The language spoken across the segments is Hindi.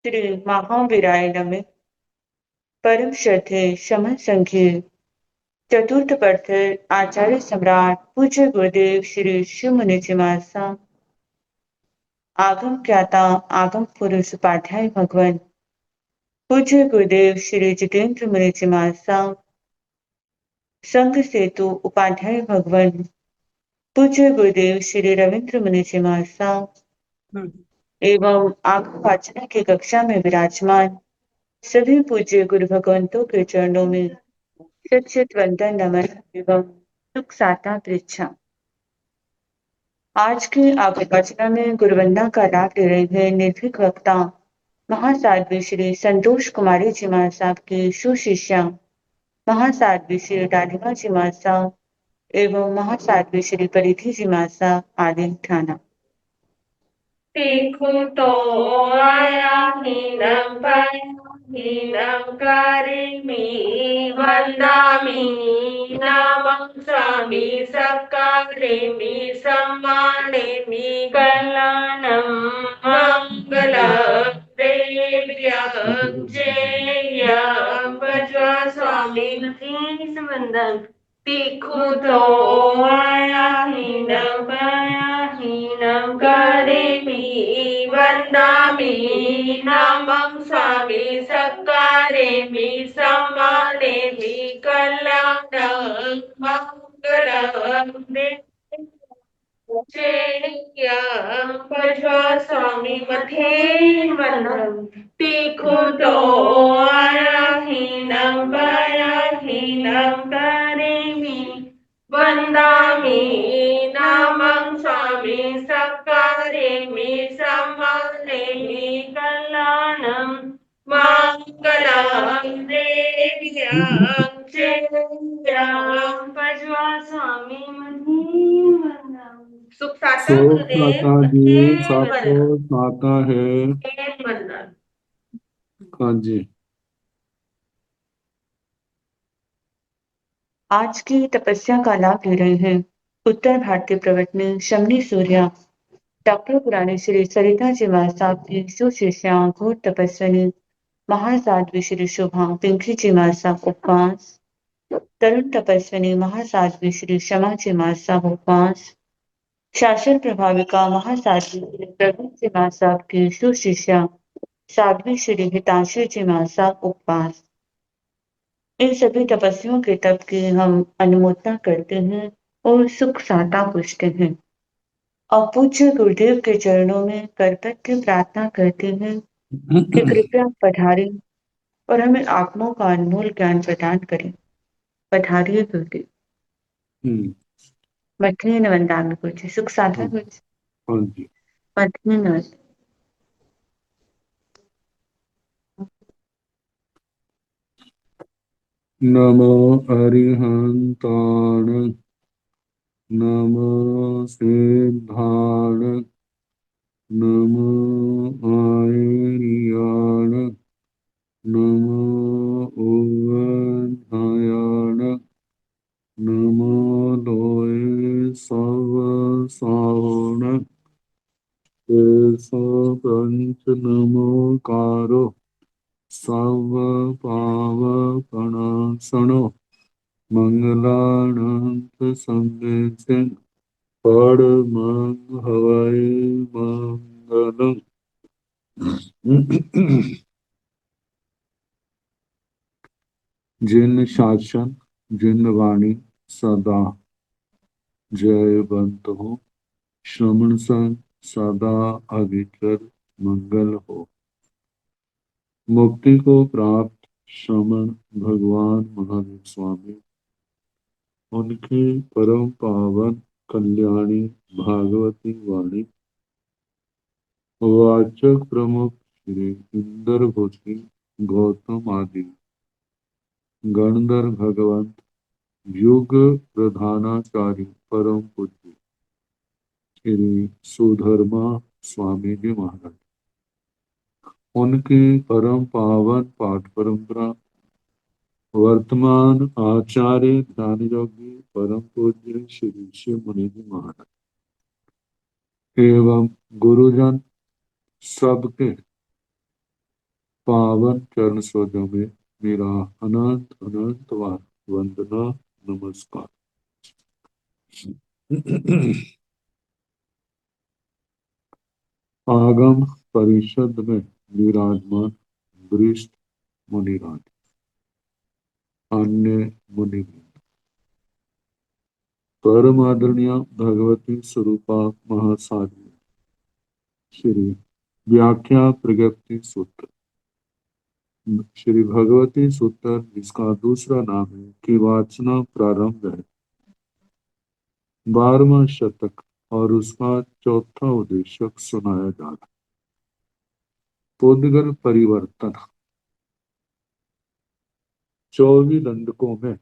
श्री महावीराय नमः। परम श्रद्धे शमन संघीय चतुर्थ पर्थर आचार्य सम्राट पूज्य गुरुदेव श्री शिव मुनि जी महाराज आगम ज्ञाता आगम पुरुष उपाध्याय भगवान पूज्य गुरुदेव श्री जितेंद्र मुनि जी महाराज संघ सेतु उपाध्याय भगवान पूज्य गुरुदेव श्री रविंद्र मुनि जी महाराज एवं आगम वाचना की कक्षा में विराजमान सभी पूज्य गुरु भगवंतों के चरणों में शत शत वंदन नमन एवं सुख साता पृच्छा। आज की आगम में गुरुवंदना का लाभ ले रहे हैं निर्भीक वक्ता महासाध्वी श्री संतोष कुमारी जी महाराज साहब की सुशिष्या महासाध्वी श्री डालिमा जी महाराज साहब एवं महासाध्वी श्री परिधि जी महाराज साहब आदि ठाना। देखो तो आया हीनम हीनम करिमी वंदामि नमः स्वामी सकारिमी सम्मानिमी कल्याणं मंगलं देव्यं जयं भजवा स्वामी वंदन देखो तो आया हीनम करिमी वंदामि नमः स्वामी सकारिमी सम्मानिमी कल्याणं मंगलं भजवा स्वामी मथे वंदन देखो तो आया हीनम करिमी वंदामि नमः स्वामी सकारिमी सम्मानिमी कल्याणं मंगलं देव्यं जयं भजवा स्वामी मथे वंदन सुख साता गुरुदेव जी सातो साता है। वंदन। हाँ जी। आज की तपस्या का लाभ ले रहे हैं उत्तर भारतीय प्रवचन शमनी सूर्या डॉक्टर पुराने श्री सरिता जी महाराज साहब की सुशिष्या घोर तपस्विनी महासाध्वी श्री शोभा पिंकी जी महाराज साहब उपवास तरुण तपस्विनी महासाध्वी श्री क्षमा जी महाराज साहब उपवास शासन प्रभाविका महासाध्वी श्री प्रवीण जी महाराज साहब की सुशिष्या साध्वी श्री हितांशी जी महाराज साहब उपवास। इन सभी तपस्वियों के तप की हम अनुमोदना करते हैं और सुख साता पूछते हैं और पूज्य गुरुदेव के चरणों में करपत्र प्रार्थना करते हैं कि कृपया पधारें और हमें आत्माओं का अनमोल ज्ञान प्रदान करें। पधारिए गुरुदेव। मठनी नवंदा में कुछ सुख साता कुछ मठनी नवंदा। नमो अरिहंताण नमो सिद्धाण नमो आयर्याण नमो उवधायाण नमो लोये सवसावण पंच नमोकारो सव पावपणासनो मंगलानंत संदेश परमं हवै मंगलम्। जिन शासन जिन वाणी सदा जयवंत हो श्रवण संग सदा अभिकर मंगल हो। मुक्ति को प्राप्त श्रमण भगवान महावीर स्वामी उनकी परम पावन कल्याणी भागवती वाणी वाचक प्रमुख श्री इंदर घोषी गौतम आदि गणधर भगवंत युग प्रधानाचार्य परम पूज्य श्री सुधर्मा स्वामी जी महाराज उनकी परम पावन पाठ परंपरा वर्तमान आचार्य ध्यान योगी परम पूज्य श्री शिव मुनि जी महाराज एवं गुरुजन सबके पावन चरण सरोजों में मेरा अनंत अनंत बार वंदना नमस्कार। आगम परिषद में विराजमान वरिष्ठ मुनिराज, अन्य मुनि, परम आदरणीय भगवती स्वरूपा महासाध्वी श्री व्याख्या प्रगति सूत्र, श्री भगवती सूत्र जिसका दूसरा नाम है की वाचना प्रारंभ है 12वां शतक और उसका चौथा उद्देशक सुनाया जा रहा। पुद्गल परिवर्तन 24 दंडकों में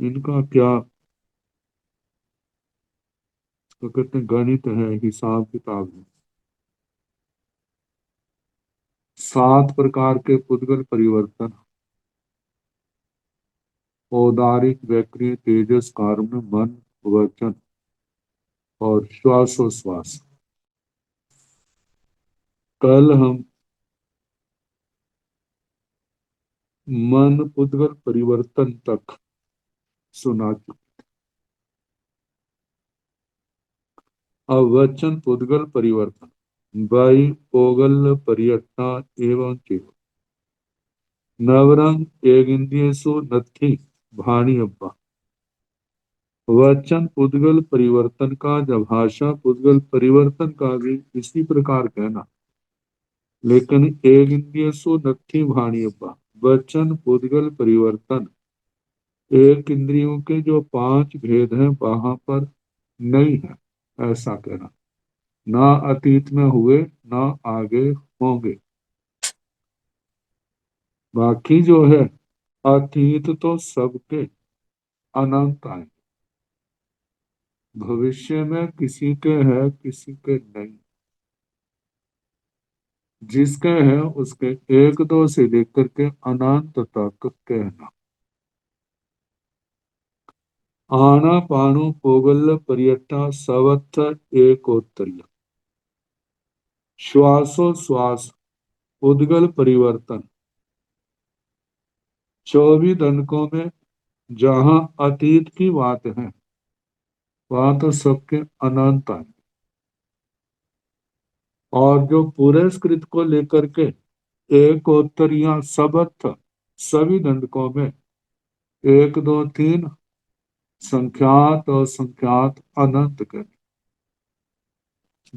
इनका क्या तो कहते हैं गणित है, हिसाब किताब है। 7 प्रकार के पुद्गल परिवर्तन औदारिक, वैक्रिय, तेजस, कार्म, मन, वचन और श्वासोश्वास। कल हम मन पुद्गल परिवर्तन तक सुना चुके। अब वचन पुद्गल परिवर्तन वायु पोगल पर्यटना एवं केवल नवरंग एक इंद्रिय सो नथी भाणी अब्बा। वचन पुद्गल परिवर्तन का जब भाषा पुद्गल परिवर्तन का भी इसी प्रकार कहना, लेकिन एक इंद्रिय सो नथी भाणी अब्बा। वचन पुद्गल परिवर्तन एक इंद्रियों के जो 5 भेद हैं वहां पर नहीं है, ऐसा कहना। ना अतीत में हुए ना आगे होंगे। बाकी जो है अतीत तो सबके अनंत आए, भविष्य में किसी के है किसी के नहीं। जिसके है उसके 1-2 से लेकर के अनंत तक कहना। आना पाणु पोगल पर्यटा सवत्थ एकोत्तरीय। श्वासोश्वास उद्गल परिवर्तन 24 दंडकों में जहां अतीत की बात है वहां तो सबके अनंत आए, और जो पुरस्कृत को लेकर के एकोत्तरीय सबत्थ सभी दंडकों में 1, 2, 3 संख्यात और संख्यात अनंत कर।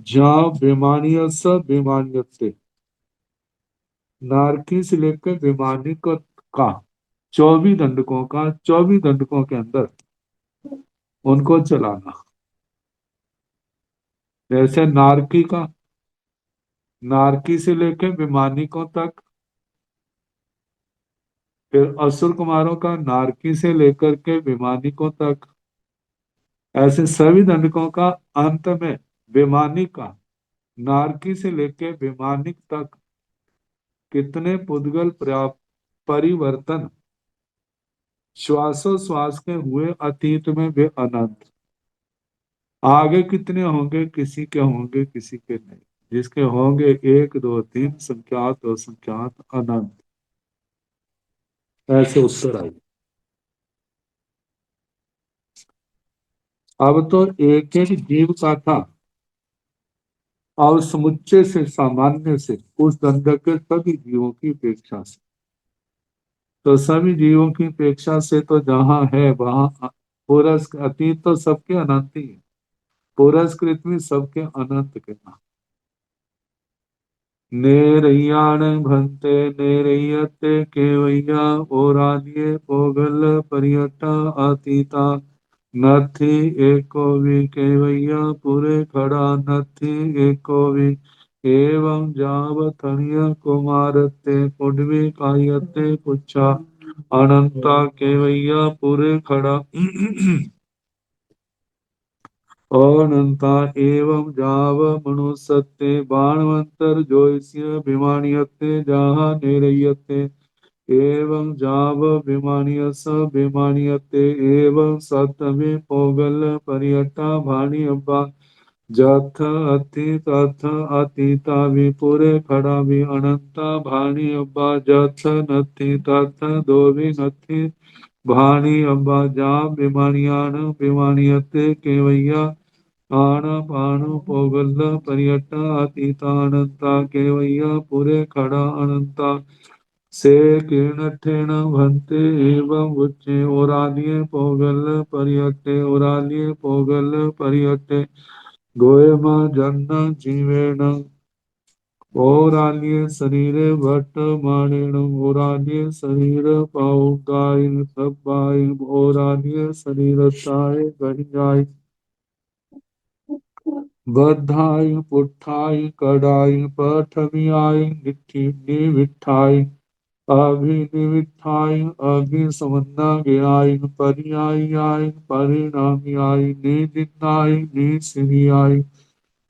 जहाँ बेमानिय स बेमानियत नारकी से लेकर बेमानी का 24 दंडकों का 24 दंडकों के अंदर उनको चलाना। जैसे नारकी से लेकर बेमानिकों तक, फिर असुर कुमारों का नारकी से लेकर के बेमानिकों तक, ऐसे सभी दंडकों का अंत में बेमानी का नारकी से लेकर बेमानिक तक कितने पुद्गल परिवर्तन श्वासोश्वास के हुए अतीत में वे अनंत। आगे कितने होंगे किसी के होंगे किसी के नहीं। जिसके होंगे 1, 2, 3 संख्यात और संख्यात अनंत। ऐसे उत्तर आए। अब तो एक एक जीव का था और समुच्चय से सामान्य से उस दंडक के सभी जीवों की अपेक्षा से, तो सभी जीवों की अपेक्षा से तो जहां है वहां अतीत तो सबके अनंत ही है, पुरस्कृत भी सबके अनंत के नाम। नेरैयाण भंते नेरैयते केवैया ओरादिये पोगल परियटा अतीता नथी एको भी केवैया पूरे खड़ा नथी एको भी एवं जावतनिय कुमारते पुडवी कायते पुच्छा अनंता केवैया पूरे खड़ा अनंता एवं जाव मनुष्यते बाणवंतर जोइस्य विमानियते जहाँ निरयते एवं जाव विमानियस विमानियते एवं सतमे पोगल परियटा भाणी अब्बा जथ अतीत अथ अतीता विपुरे खड़ा भी अनंता भाणी अब्बा जथ नथी तथ दो भी नथी भाणी अब्बा जाम बिमानियान बिमानियते केवैया आण पाणु पोगल पर्यट अतीता अनंता केवैया पुरे खड़ा अनंता से किरण ठेण भंते एवं उच्चे ओरालिये पोगल पर्यटे ओरालिये पोगल पर्यटे गोयमा जन्म जीवेण ओरालिये शरीरे भट्ट माणेण ओरालिये शरीर पाउगाय सब्बाय ओरालिये शरीर ताय गणियाय बद्धाय पुट्ठाय कडाय पठवियाय निठी निविठाय अभिनिविठाय अग्निसमन्ना गिराय पर्यायाय परिणाम्याय निदिनाय निसिरियाय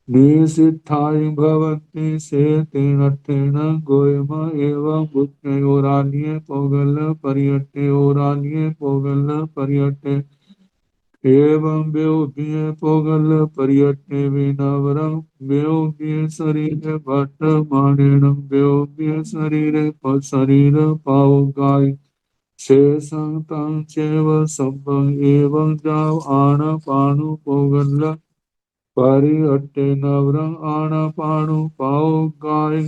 निसिद्धाय भवन्ति से तेन तेन गोयम एवं बुद्धयोरान्ये पोगल पर्यटे ओरान्ये पोगल पर्यटे एवं व्योभ्य पोगल पर्यटे विनवरं व्योभ्य शरीर भट्ट मानेण व्योभ्य शरीर पावगाय शेषं तं चैव सम्भं एवं जाव आण पाणु पोगल परिहट्टे नवरं आण पाणु पावगाय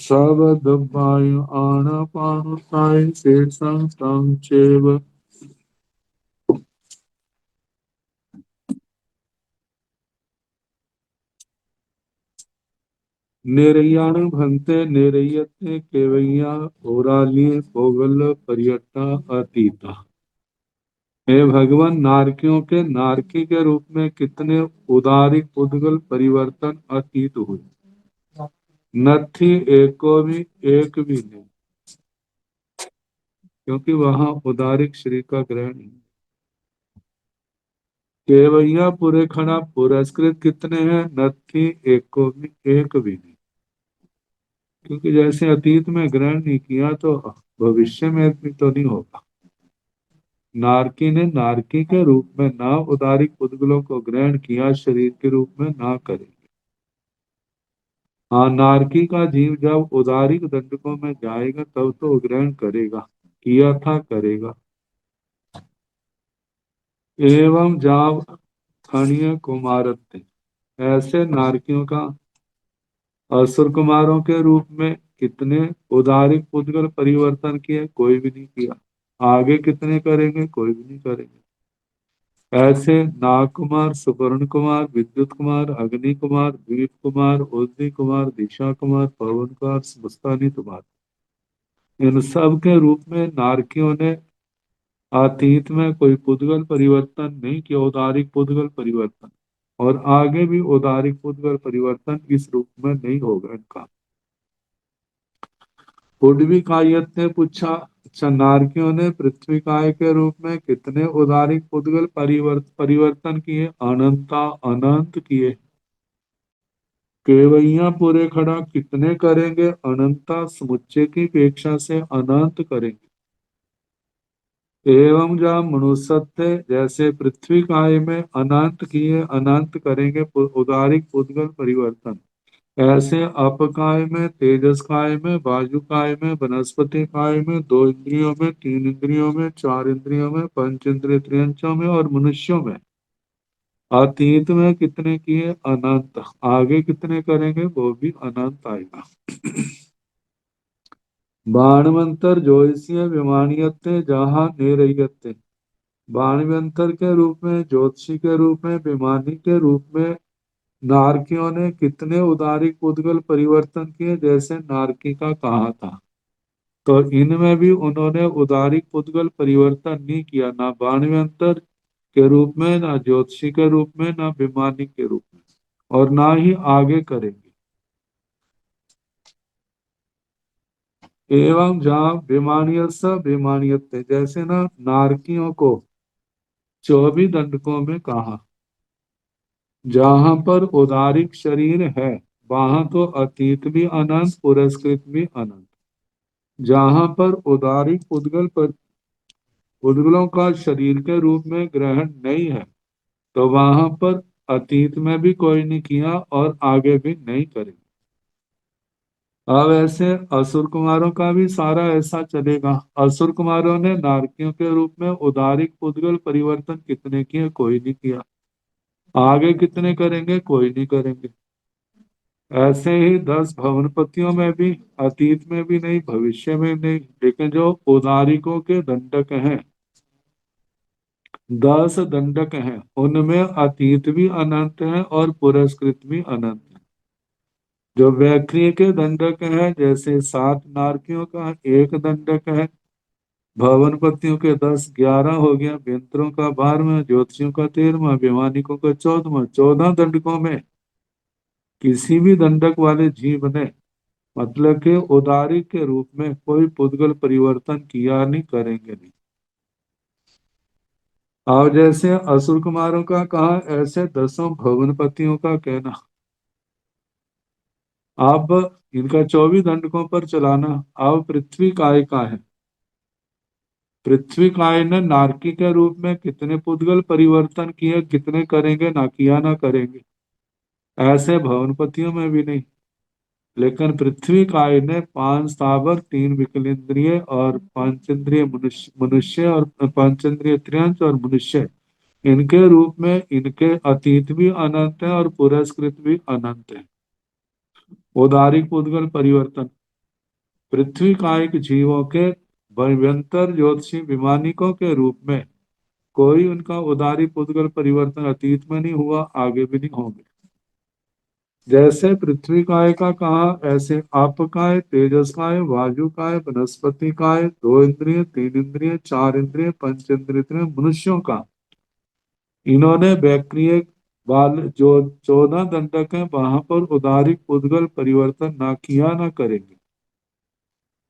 शबदबाय आण पाणुताय शेषं तं चैव नेरैयाण भंते नेरयते केवैया ओरालिये पोगल पर्यटा अतीता। हे भगवान, नारकियों के नारकी के रूप में कितने उदारिक उद्गल परिवर्तन अतीत हुए। नथी एको भी एक भी नहीं, क्योंकि वहां उदारिक श्री का ग्रहण नहीं। केवैया पूरे खड़ा पुरस्कृत कितने हैं? नथी एको भी एक भी नहीं, क्योंकि जैसे अतीत में ग्रहण नहीं किया तो भविष्य में भी तो नहीं होगा। नारकी ने नारकी के रूप में ना उदारिक उद्गलों को ग्रहण किया, शरीर के रूप में ना करेंगे। हाँ, नारकी का जीव जब उदारिक दंडकों में जाएगा तब तो ग्रहण करेगा, किया था करेगा। एवं जाव थणीय कुमारत्य, ऐसे नारकियों का असुर कुमारों के रूप में कितने उदारिक उद्गल परिवर्तन किए? कोई भी नहीं किया। आगे कितने करेंगे? कोई भी नहीं करेंगे। ऐसे नाग कुमार, सुवर्ण कुमार, विद्युत कुमार, अग्नि कुमार, दीप कुमार, उद्दी कुमार, दिशा कुमार, पवन कुमार, मुस्तानी कुमार, इन सब के रूप में नारकियों ने अतीत में कोई पुद्गल परिवर्तन नहीं किया, उदारिक पुद्गल परिवर्तन, और आगे भी उदारिक पुद्गल परिवर्तन इस रूप में नहीं होगा इनका। उड्वी कायत ने पूछा, अच्छा, नारकियों ने पृथ्वी काय के रूप में कितने उदारिक पुद्गल परिवर्तन किए? अनंता अनंत किए। केवैया पूरे खड़ा कितने करेंगे? अनंता समुच्चय की अपेक्षा से अनंत करेंगे। एवं जब मनुष्य थे, जैसे पृथ्वी काय में अनंत किए, अनंत करेंगे उदारिक पुद्गल परिवर्तन, ऐसे अपकाय में, तेजस काय में, वायु काय में, वनस्पति काय में, 2 इंद्रियों में, 3 इंद्रियों में, 4 इंद्रियों में, पंच इंद्रिय त्रियंचों में और मनुष्यों में अतीत में कितने किए? अनंत। आगे कितने करेंगे? वो भी अनंत आएगा। बाणवंतर ज्योतिषीय विमानियते जहाँ निरयते, बाणवंतर के रूप में, ज्योतिषी के रूप में, विमानी के रूप में नारकियों ने कितने उदारिक उद्गल परिवर्तन किए, जैसे नारकी का कहा था। तो इनमें भी उन्होंने उदारिक उद्गल परिवर्तन नहीं किया, ना बाणव्यंतर के रूप में, ना ज्योतिषी के रूप में, ना विमानी के रूप में, और ना ही आगे करेंगे। एवं जहाँ विमानियत, जैसे ना नारकियों को 24 दंडकों में कहा, जहां पर उदारिक शरीर है वहां तो अतीत भी अनंत, पुरस्कृत भी अनंत। जहां पर उदारिक उद्गलों का शरीर के रूप में ग्रहण नहीं है, तो वहां पर अतीत में भी कोई नहीं किया और आगे भी नहीं करेंगे। अब ऐसे असुर कुमारों का भी सारा ऐसा चलेगा। असुर कुमारों ने नारकियों के रूप में उदारिक पुद्गल परिवर्तन कितने किए? कोई नहीं किया। आगे कितने करेंगे? कोई नहीं करेंगे। ऐसे ही 10 भवनपतियों में भी अतीत में भी नहीं, भविष्य में नहीं, लेकिन जो उदारिकों के दंडक हैं, 10 दंडक हैं, उनमें अतीत भी अनंत है और पुरस्कृत भी अनंत है। जो वैक्रिय के दंडक हैं, जैसे 7 नारकियों का एक दंडक है, भवनपतियों के 10, 11 हो गया, व्यंतरों का 12वां, ज्योतिषियों का 13वां, वैमानिकों का 14वां। 14 दंडकों में किसी भी दंडक वाले जीव ने, मतलब के उदारिक के रूप में, कोई पुद्गल परिवर्तन किया नहीं, करेंगे नहीं। और जैसे असुर कुमारों का कहा, ऐसे 10 भवनपतियों का कहना। अब इनका 24 दंडकों पर चलाना। अब पृथ्वी काय का है। पृथ्वी काय ने नारकी के रूप में कितने पुद्गल परिवर्तन किए, कितने करेंगे? ना किया ना करेंगे। ऐसे भवनपतियों में भी नहीं। लेकिन पृथ्वी काय ने 5 स्थावर, 3 विकलेंद्रिय और पंचेंद्रिय मनुष्य मनुष्य और पंचेंद्रिय त्रियंच और मनुष्य, इनके रूप में इनके अतीत भी अनंत है और पुरस्कृत भी अनंत है। उदारिक पुद्गल परिवर्तन पृथ्वी कायिक जीवों के भयंतर ज्योतिषी विमानिकों के रूप में कोई उनका उदारी पुद्गल परिवर्तन अतीत में नहीं हुआ, आगे भी नहीं होंगे। जैसे पृथ्वी काय का कहा, ऐसे आप काय, तेजस काय, वायु काय, वनस्पति काय, 2 इंद्रिय, 3 इंद्रिय, 4 इंद्रिय, पंच इंद्रिय मनुष्यों का, इन्होंने वैक्रिय बाल जो 14 दंडक है, वहां पर उदारिक पुद्गल परिवर्तन ना किया ना करेंगे।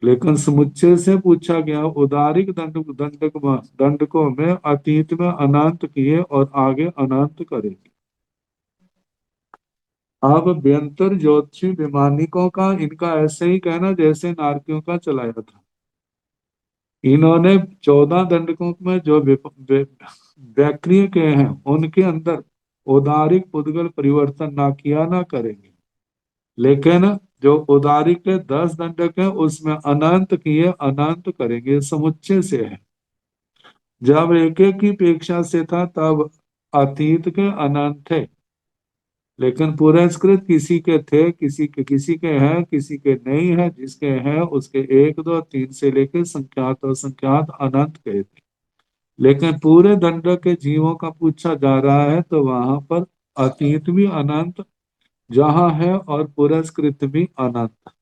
लेकिन समुच्चय से पूछा गया, उदारिक दंडकों में अतीत में अनंत किए और आगे अनंत करेंगे। अब व्यंतर ज्योतिषी वैमानिकों का इनका ऐसे ही कहना जैसे नारकियों का चलाया था। इन्होंने 14 दंडकों में जो वैक्रिय के हैं, उनके अंदर उदारिक पुद्गल परिवर्तन ना किया ना करेंगे। लेकिन जो उदारी के 10 दंडक है, उसमें अनंत किए अनंत करेंगे, समुच्चय से है। जब एक एक की अपेक्षा से था, तब अतीत के अनंत थे, लेकिन पुरस्कृत किसी के थे, किसी के हैं, किसी के नहीं है। जिसके हैं उसके 1, 2, 3 से लेकर संख्यात और संख्यात अनंत कहे थे। लेकिन पूरे दंडक के जीवों का पूछा जा रहा है, तो वहां पर अतीत भी अनंत जहां है और पुरस्कृत भी अनंत।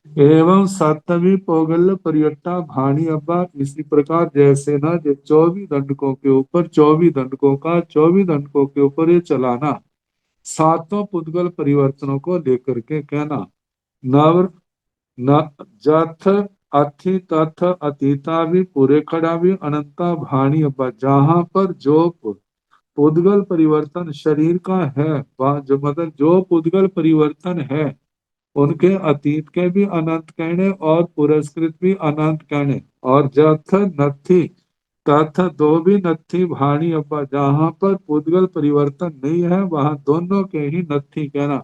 एवं सतवी पौगल्य पर्यट्टा भाणी अब्बा, इसी प्रकार जैसे ना, जो 24 दंडकों के ऊपर 24 दंडकों का 24 दंडकों के ऊपर ये चलाना, सातों पुद्गल परिवर्तनों को लेकर के कहना। नव न जथ अथि तथ अतीता भी पूरे खड़ा भी अनंता भाणी अब्बा, जहां पर जो पुद्गल परिवर्तन शरीर का है, जो मतलब जो पुद्गल परिवर्तन है, उनके अतीत के भी अनंत कहने और पुरस्कृत भी अनंत कहने। और जथ नथी तथ दो भी नथी भाणी अब्बा, जहां पर पुद्गल परिवर्तन नहीं है, वहां दोनों के ही नथी कहना।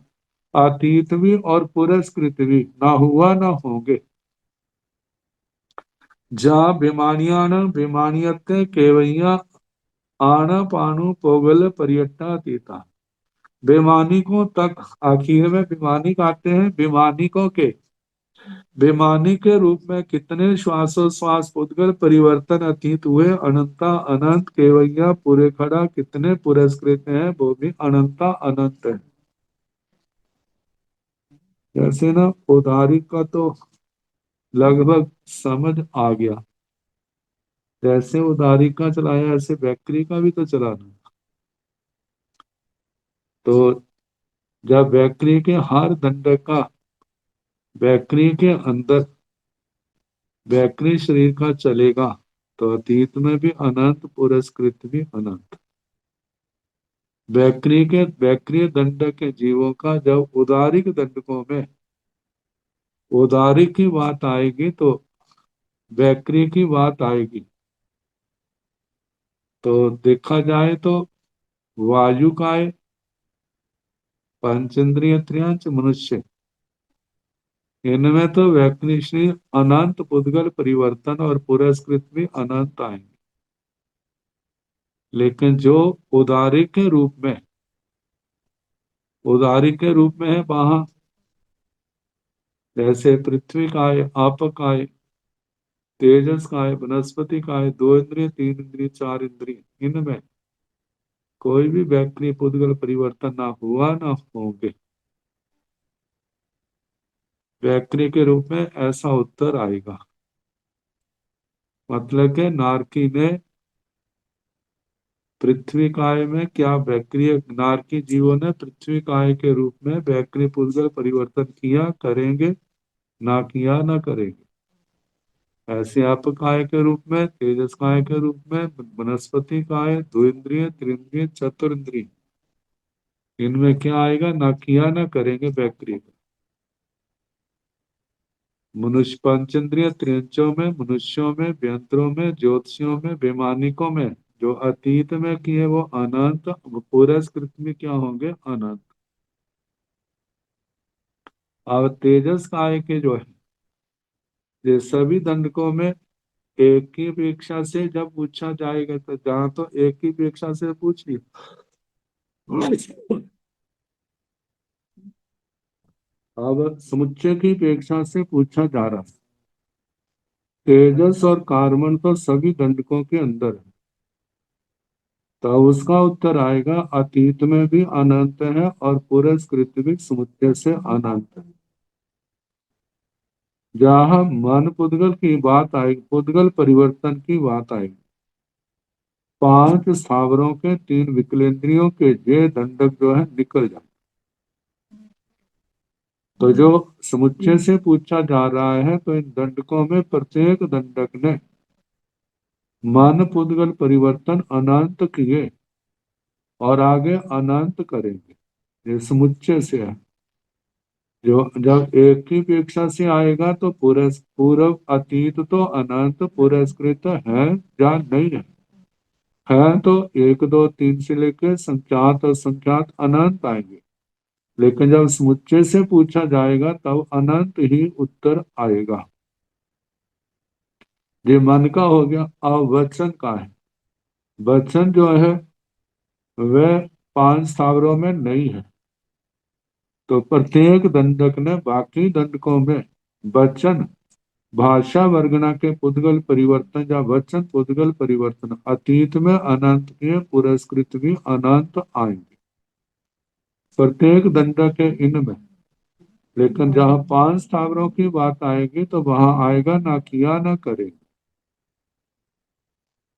अतीत भी और पुरस्कृत भी ना हुआ ना होंगे। जहाँ विमानियते केवैया आण पाणु पोगल पर्यटना अतीता, वैमानिकों तक आखिर में वैमानिक आते हैं। वैमानिक के रूप में कितने श्वासोश्वास पुद्गल परिवर्तन अतीत हुए, अनंता अनंत केवैया पूरे खड़ा कितने पुरस्कृत हैं, वो भी अनंता अनंत है। जैसे ना उदारिक का तो लगभग समझ आ गया, जैसे उदारिक का चलाया ऐसे वैक्री का भी तो चलाना। तो जब वैक्री के हर दंड का वैक्री के अंदर वैक्री शरीर का चलेगा, तो अतीत में भी अनंत पुरस्कृत भी अनंत। वैक्रिय दंडक के जीवों का जब उदारिक दंडकों में उदारिक की बात आएगी, तो वैक्रिय की बात आएगी। तो देखा जाए तो वायु काय, पंचेंद्रिय त्रियांच मनुष्य, इनमें तो वैक्निश्री अनंत पुद्गल परिवर्तन और पुरस्कृत भी अनंत आएंगे। लेकिन जो उदारी के रूप में, उदारी के रूप में है वहां, जैसे पृथ्वी काय, आप काय, तेजस काय, वनस्पति काय, दो इंद्रिय, तीन इंद्रिय, चार इंद्रिय, इनमें कोई भी वैक्रिय पुद्गल परिवर्तन ना हुआ ना होंगे। वैक्रिय के रूप में ऐसा उत्तर आएगा। मतलब के नारकी ने पृथ्वी काय में क्या वैक्रिय, नारकी जीवों ने पृथ्वी काय के रूप में वैक्रिय पुद्गल परिवर्तन किया, करेंगे, ना किया ना करेंगे। ऐसे आप काय के रूप में, तेजस काय के रूप में, वनस्पति काय, द्विंद्रिय, त्रिंद्रिय, चतुर्ंद्रिय, इनमें क्या आएगा, ना किया ना करेंगे वैक्रिय। मनुष्य पंचेंद्रिय त्रियंचों में, मनुष्यों में, व्यंतरों में, ज्योतिषियों में, वैमानिकों में जो अतीत में किए वो अनंत, पुरस्कृत में क्या होंगे, अनंत। अब तेजस काय के जो है, ये सभी दंडकों में एक की अपेक्षा से जब पूछा जाएगा, तो जहां तो एक की अपेक्षा से पूछ लिया, अब समुच्चय की अपेक्षा से पूछा जा रहा है। तेजस और कार्बन तो सभी दंडकों के अंदर है, तो उसका उत्तर आएगा अतीत में भी अनंत है और पुरस्कृत भी समुच्चय से अनंत है। जहां मन पुद्गल की बात आएगी, पुद्गल परिवर्तन की बात आएगी, पांच स्थावरों के, तीन विकलेंद्रियों के ये दंडक जो है निकल जाए। तो जो समुच्चय से पूछा जा रहा है, तो इन दंडकों में प्रत्येक दंडक ने मन पुद्गल परिवर्तन अनंत किए और आगे अनंत करेंगे। ये समुच्चय से है। जो जब एक की अपेक्षा से आएगा तो पूर्व अतीत तो अनंत पुरस्कृत है या नहीं है? है तो एक दो तीन से लेकर संख्यात और संख्यात अनंत आएंगे। लेकिन जब समुच्चय से पूछा जाएगा तब अनंत ही उत्तर आएगा। ये मन का हो गया। अब वचन का है। वचन जो है वह पांच स्थावरों में नहीं है, तो प्रत्येक दंडक ने बाकी दंडकों में वचन, भाषा वर्गना के पुद्गल परिवर्तन या वचन पुद्गल परिवर्तन अतीत में अनंत के, पुरस्कृत भी अनंत आएंगे प्रत्येक दंडक के इनमें। लेकिन जहां पांच स्थावरों की बात आएगी तो वहां आएगा ना किया ना करेगा।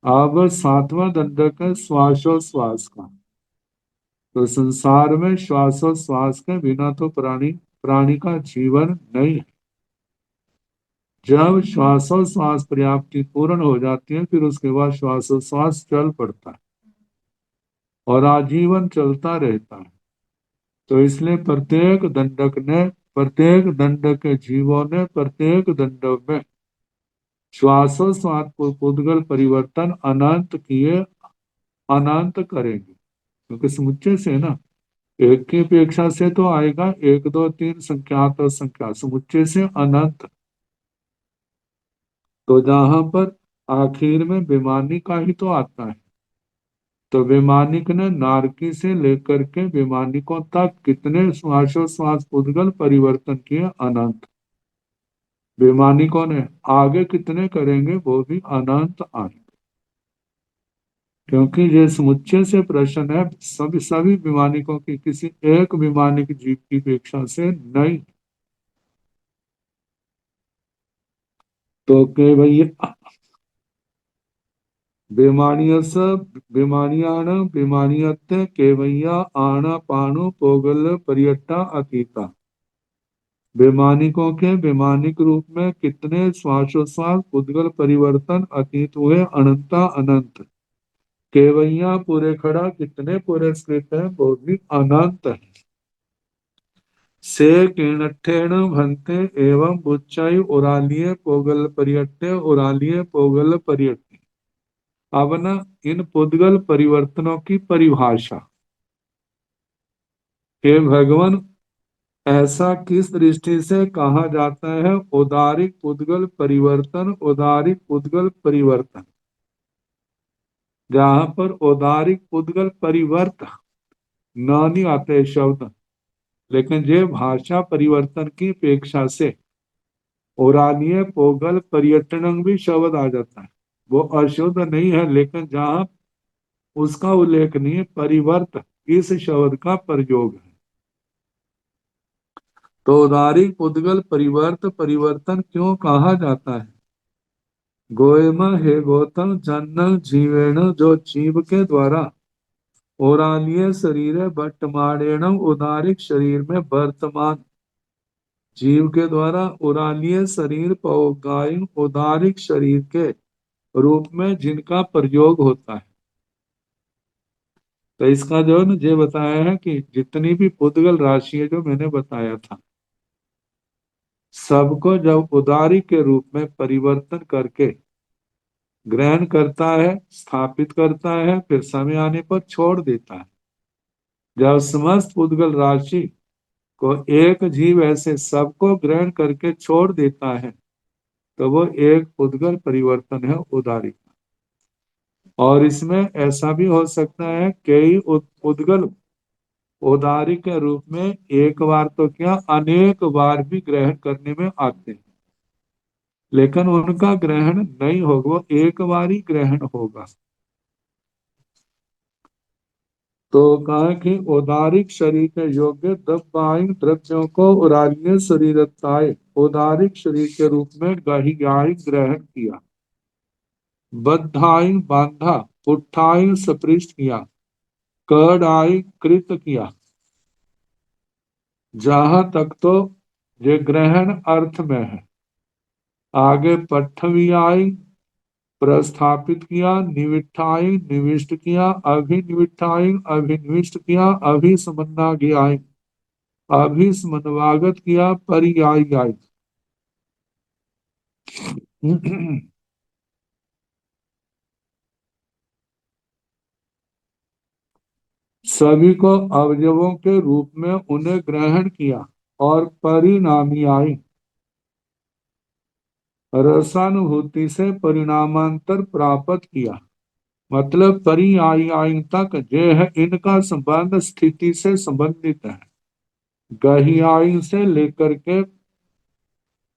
अब सातवां दंडक है श्वासोश्वास का। तो संसार में श्वासोश्वास के बिना तो प्राणी का जीवन नहीं है। जब श्वासोश्वास पर्याप्ति पूर्ण हो जाती है, फिर उसके बाद श्वासोश्वास चल पड़ता है और आजीवन चलता रहता है। तो इसलिए प्रत्येक दंडक के जीवों ने प्रत्येक दंडक में श्वासोश्वास को पुद्गल परिवर्तन अनंत किए, अनंत करेंगे। क्योंकि समुच्चय से ना, एक की अपेक्षा से तो आएगा एक दो तीन संख्यात और संख्या, समुच्चय से अनंत। तो जहां पर आखिर में बेमानी का ही तो आता है, तो वैमानिक ने नारकी से लेकर के वैमानिकों तक कितने श्वासोश्वास पुद्गल परिवर्तन किए, अनंत। वैमानिकों ने आगे कितने करेंगे वो भी अनंत आएंगे। क्योंकि ये समुच्चय से प्रश्न है, सभी सभी वैमानिकों की, किसी एक वैमानिक जीव की अपेक्षा से नहीं। तो के भाई बेमानियत केवैया आना पानु पोगल परियट्टा अतीता। वैमानिकों के वैमानिक रूप में कितने श्वासोश्वास पुद्गल परिवर्तन अतीत हुए, अनंता अनंत। केवैया पूरे खड़ा कितने पुरस्कृत है, वो भी अनंत है। से किणठेण भंते एवं बुच्चाई उरालिये पोगल परियट्टे उरालिये पोगल परियट्टे। अब न इन पुद्गल परिवर्तनों की परिभाषा, हे भगवान, ऐसा किस दृष्टि से कहा जाता है? उदारिक पुद्गल परिवर्तन, उदारिक पुद्गल परिवर्तन। जहां पर उदारिक पुद्गल परिवर्तन न नहीं आते शब्द, लेकिन ये भाषा परिवर्तन की अपेक्षा से औरानीय पोगल पर्यटन भी शब्द आ जाता है। वो अशुद्ध नहीं है, लेकिन जहां उसका उल्लेखनीय परिवर्त इस शब्द का प्रयोग है। तो उदारिक पुद्गल परिवर्त परिवर्तन क्यों कहा जाता है? गोएम हे गौतम, जन्म जीवेण, जो जीव के द्वारा औरानीय शरीर वर्तमानेण, उदारिक शरीर में वर्तमान जीव के द्वारा औरानीय शरीर पौगाय, उदारिक शरीर के रूप में जिनका प्रयोग होता है। तो इसका जो है ना ये बताया है कि जितनी भी पुद्गल राशि है जो मैंने बताया था, सबको जब उदारी के रूप में परिवर्तन करके ग्रहण करता है, स्थापित करता है, फिर समय आने पर छोड़ देता है। जब समस्त पुद्गल राशि को एक जीव ऐसे सबको ग्रहण करके छोड़ देता है, तो वो एक पुद्गल परिवर्तन है, उदारी। और इसमें ऐसा भी हो सकता है कई पुद्गल उदारी के रूप में एक बार तो क्या अनेक बार भी ग्रहण करने में आते हैं, लेकिन उनका ग्रहण नहीं होगा, वो एक बार ही ग्रहण होगा। तो कहा कि औदारिक शरीर के योग्य दबाई द्रव्यों को उदारीय शरीरताए औदारिक शरीर के रूप में गहियाई ग्रहण किया, बद्धाई बांधा, उठाई सपृष्ट किया, कड़ाई कृत किया। जहां तक तो ये ग्रहण अर्थ में है। आगे पठवियाई प्रस्थापित किया, निविष्ठाई निविष्ट किया, अभिनिविष्ठाई अभिनिविष्ट किया, अभिसमन्नाग्याई अभिसमन्वागत किया, पर्यायी। सभी को अवयवों के रूप में उन्हें ग्रहण किया और परिणामी आई रसानुभूति से परिणामांतर प्राप्त किया। मतलब पर्यायी तक जो है इनका संबंध स्थिति से संबंधित है। गहियाई से लेकर के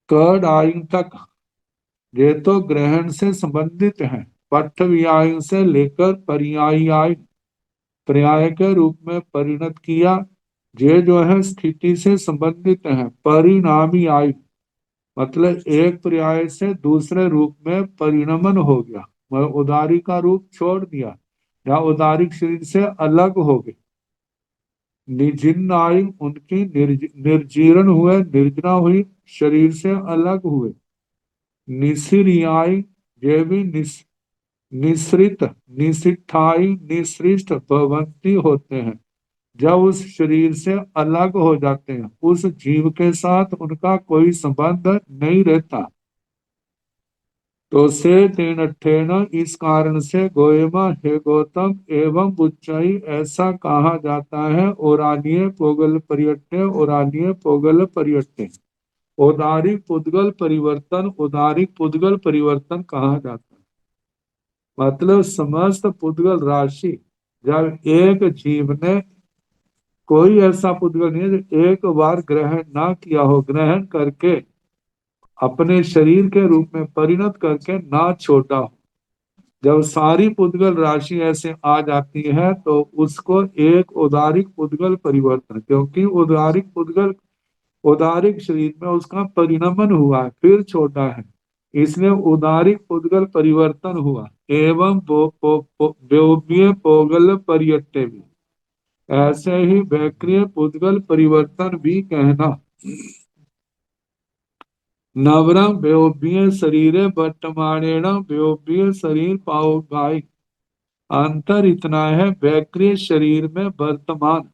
कड़ाई तक ये तो ग्रहण से संबंधित है। पठव्याय से लेकर पर्यायी पर्याय के रूप में परिणत किया, ये जो है स्थिति से संबंधित है। परिणामी आयु मतलब एक पर्याय से दूसरे रूप में परिणमन हो गया, मतलब उदारी का रूप छोड़ दिया या उदारिक शरीर से अलग हो गए। निजिन्न आयु उनकी निर्जीर्ण हुए, निर्जना हुई, शरीर से अलग हुए। निसिरियाई ये भी निसृत निशिठाई निसृष्ट भवंती होते हैं। जब उस शरीर से अलग हो जाते हैं, उस जीव के साथ उनका कोई संबंध नहीं रहता। तो से तेन ठेन इस कारण से गोएमा हे गौतम एवं उच्चाई ऐसा कहा जाता है। ओरानीय पोगल पर्यट्य, ओरानीय पोगल पर्यट्य। औदारिक पुद्गल परिवर्तन, औदारिक पुद्गल परिवर्तन कहा जाता है। मतलब समस्त पुद्गल राशि जब एक जीव ने, कोई ऐसा पुद्गल नहीं है जो एक बार ग्रहण ना किया हो, ग्रहण करके अपने शरीर के रूप में परिणत करके ना छोड़ा हो। जब सारी पुद्गल राशि ऐसे आ जाती है तो उसको एक औदारिक पुद्गल परिवर्तन, क्योंकि औदारिक पुद्गल औदारिक शरीर में उसका परिणमन हुआ है, फिर छोटा है, इसलिए उदारिक पुद्गल परिवर्तन हुआ। एवं व्योम्य पोगल पर्यट्य भी, ऐसे ही वैक्रिय पुद्गल परिवर्तन भी कहना। नवरम व्योम्य शरीरे वर्तमानेण व्योम्य शरीर पाओगाई। अंतर इतना है, वैक्रिय शरीर में वर्तमान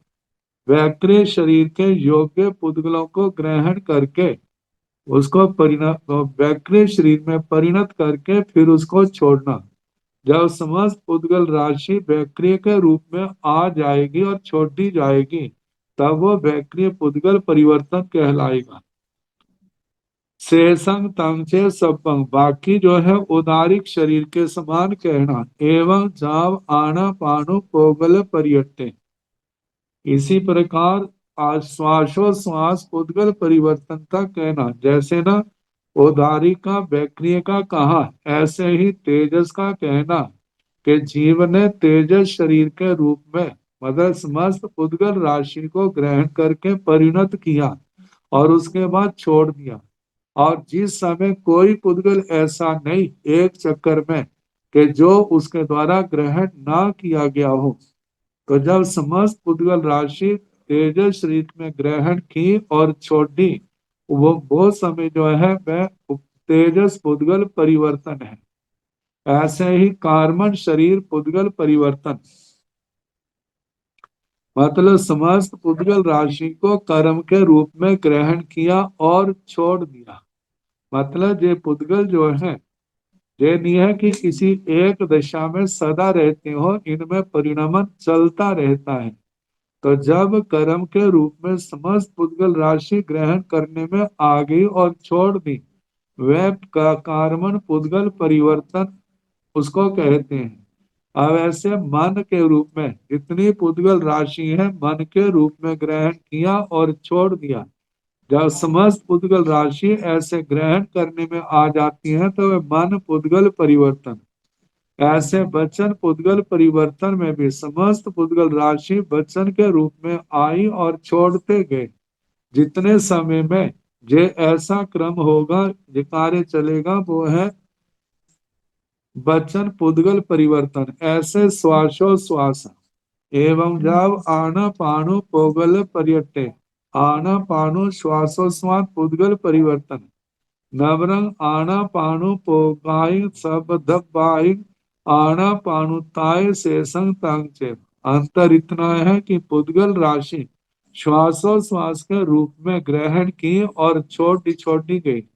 वैक्रिय शरीर के योग्य पुद्गलों को ग्रहण करके उसको परिणत वैक्रिय शरीर में परिणत करके फिर उसको छोड़ना। जब समस्त पुद्गल राशि वैक्रिय के रूप में आ जाएगी और छोड़ी जाएगी, तब वो वैक्रिय पुद्गल परिवर्तन कहलाएगा। शेषंग तंचे सबंग, बाकी जो है उदारिक शरीर के समान कहना। एवं जाव आना पानो पोगल पर्यटे, इसी प्रकार श्वासोश्वास उद्गल परिवर्तन का कहना। जैसे ना उदारी का वैक्रिय का कहा, ऐसे ही तेजस का कहना कि जीव ने तेजस शरीर के रूप में मतलब समस्त उद्गल राशि को ग्रहण करके परिणत किया और उसके बाद छोड़ दिया। और जिस समय कोई पुद्गल ऐसा नहीं एक चक्कर में कि जो उसके द्वारा ग्रहण ना किया गया हो, तो जब समस्त पुद्गल राशि तेजस शरीर में ग्रहण की और छोड़ी, वो समय जो है वह तेजस पुद्गल परिवर्तन है। ऐसे ही कार्बन शरीर पुद्गल परिवर्तन, मतलब समस्त पुद्गल राशि को कर्म के रूप में ग्रहण किया और छोड़ दिया। मतलब ये पुद्गल जो है, ये नहीं है कि किसी एक दशा में सदा रहते हो, इनमें परिणमन चलता रहता है। तो जब कर्म के रूप में समस्त पुद्गल राशि ग्रहण करने में आ गई और छोड़ दी, वह कार्बन पुद्गल परिवर्तन उसको कहते हैं। अब ऐसे मन के रूप में जितनी पुद्गल राशि है, मन के रूप में ग्रहण किया और छोड़ दिया। जब समस्त पुद्गल राशि ऐसे ग्रहण करने में आ जाती है, तो वह मन पुद्गल परिवर्तन। ऐसे वचन पुद्गल परिवर्तन में भी समस्त पुद्गल राशि वचन के रूप में आई और छोड़ते गए। जितने समय में जे ऐसा क्रम होगा, जो कार्य चलेगा, वो है वचन पुद्गल परिवर्तन। ऐसे श्वासोश्वास एवं जब आना पानो पोगल पर्यटे, आना पानो श्वासोश्वास पुद्गल परिवर्तन। नवरंग आना पानु पोगाई सब दबाई, आना पानुताय शेषंग तांगचे। अंतर इतना है कि पुद्गल राशि श्वासोश्वास के रूप में ग्रहण की और छोटी छोटी गई।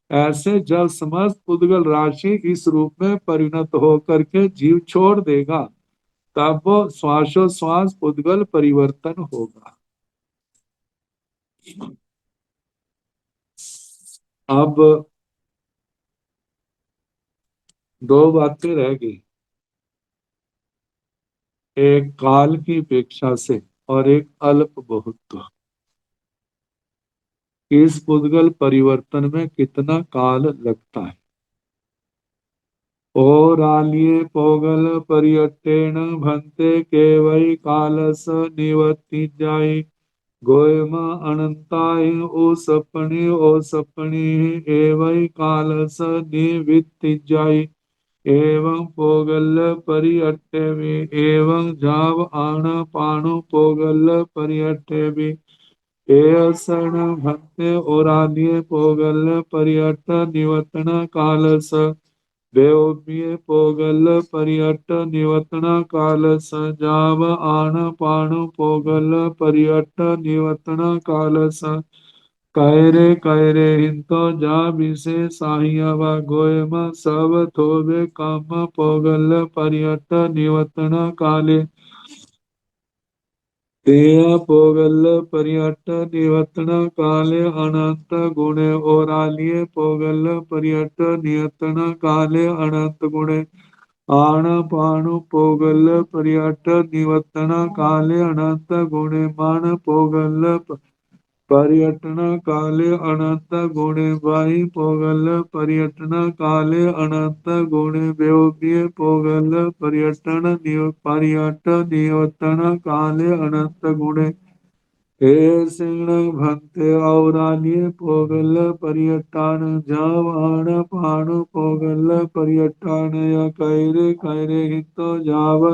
ऐसे जब समस्त पुद्गल राशि इस रूप में परिणत होकर के जीव छोड़ देगा, तब वो श्वासोश्वास पुद्गल परिवर्तन होगा। अब दो बातें रह गई, एक काल की अपेक्षा से और एक अल्प बहुत्व। इस पुद्गल परिवर्तन में कितना काल लगता है। ओरालिये पोगल पर्यटेण भंते केवई कालस निवति जाई, गोयमा अनंताय ओ सपनी एवं कालस निवृत्ति जाई। एवं पोगल परियट्टे में एवं जाव आण पाणु पोगल परियट्टे में एसन भक्ते ओरालिये पोगल परियट्ट निवतन कालस बेओमिये पोगल परियट्ट निवतन कालस जाव आण पाणु पोगल परियट्ट निवतन कालस कैरे हिंतो जा बिसे साहियावा गोयम सब थोबे काम पोगल परियट्ट निवतन काले तेया पोगल परियट्ट निवतन काले अनंत गुणे ओरालिये पोगल परियट्ट नियतन काले अनंत गुणे आण पाणु पोगल परियट्ट निवतन काले अनंत गुणे मान पोगल पर्यटन काले अनंत गुणे वाई पोगल पर्यटन काले अनंत गुणे व्योम्य पोगल पर्यटन निवर्तन काले अनंत गुणे हे सिंह भंते औरालिये पोगल पर्यटन जावान पाणु पोगल पर्यटन या कैरे कैरे हितो जाव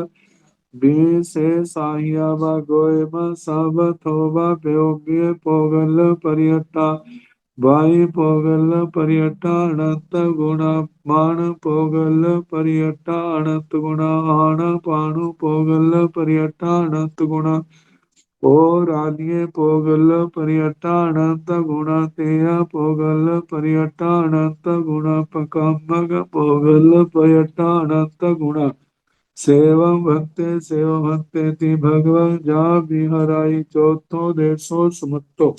बीसे साहियाबा गोयमा सब थोबा बेओमिये पोगल पर्यटा वाई पोगल पर्यटा अनंत गुणा मान पोगल पर्यटा अनंत गुणा आण पाणु पोगल पर्यटा अनंत गुणा ओरालिये पोगल पर्यटानंत गुण तेय पोगल पर्यटानंत गुण पकमग पोगल पर्यटानंत गुण सेवम भक्ते ति भगवं जा विहराई चौथो देशो समत्तो।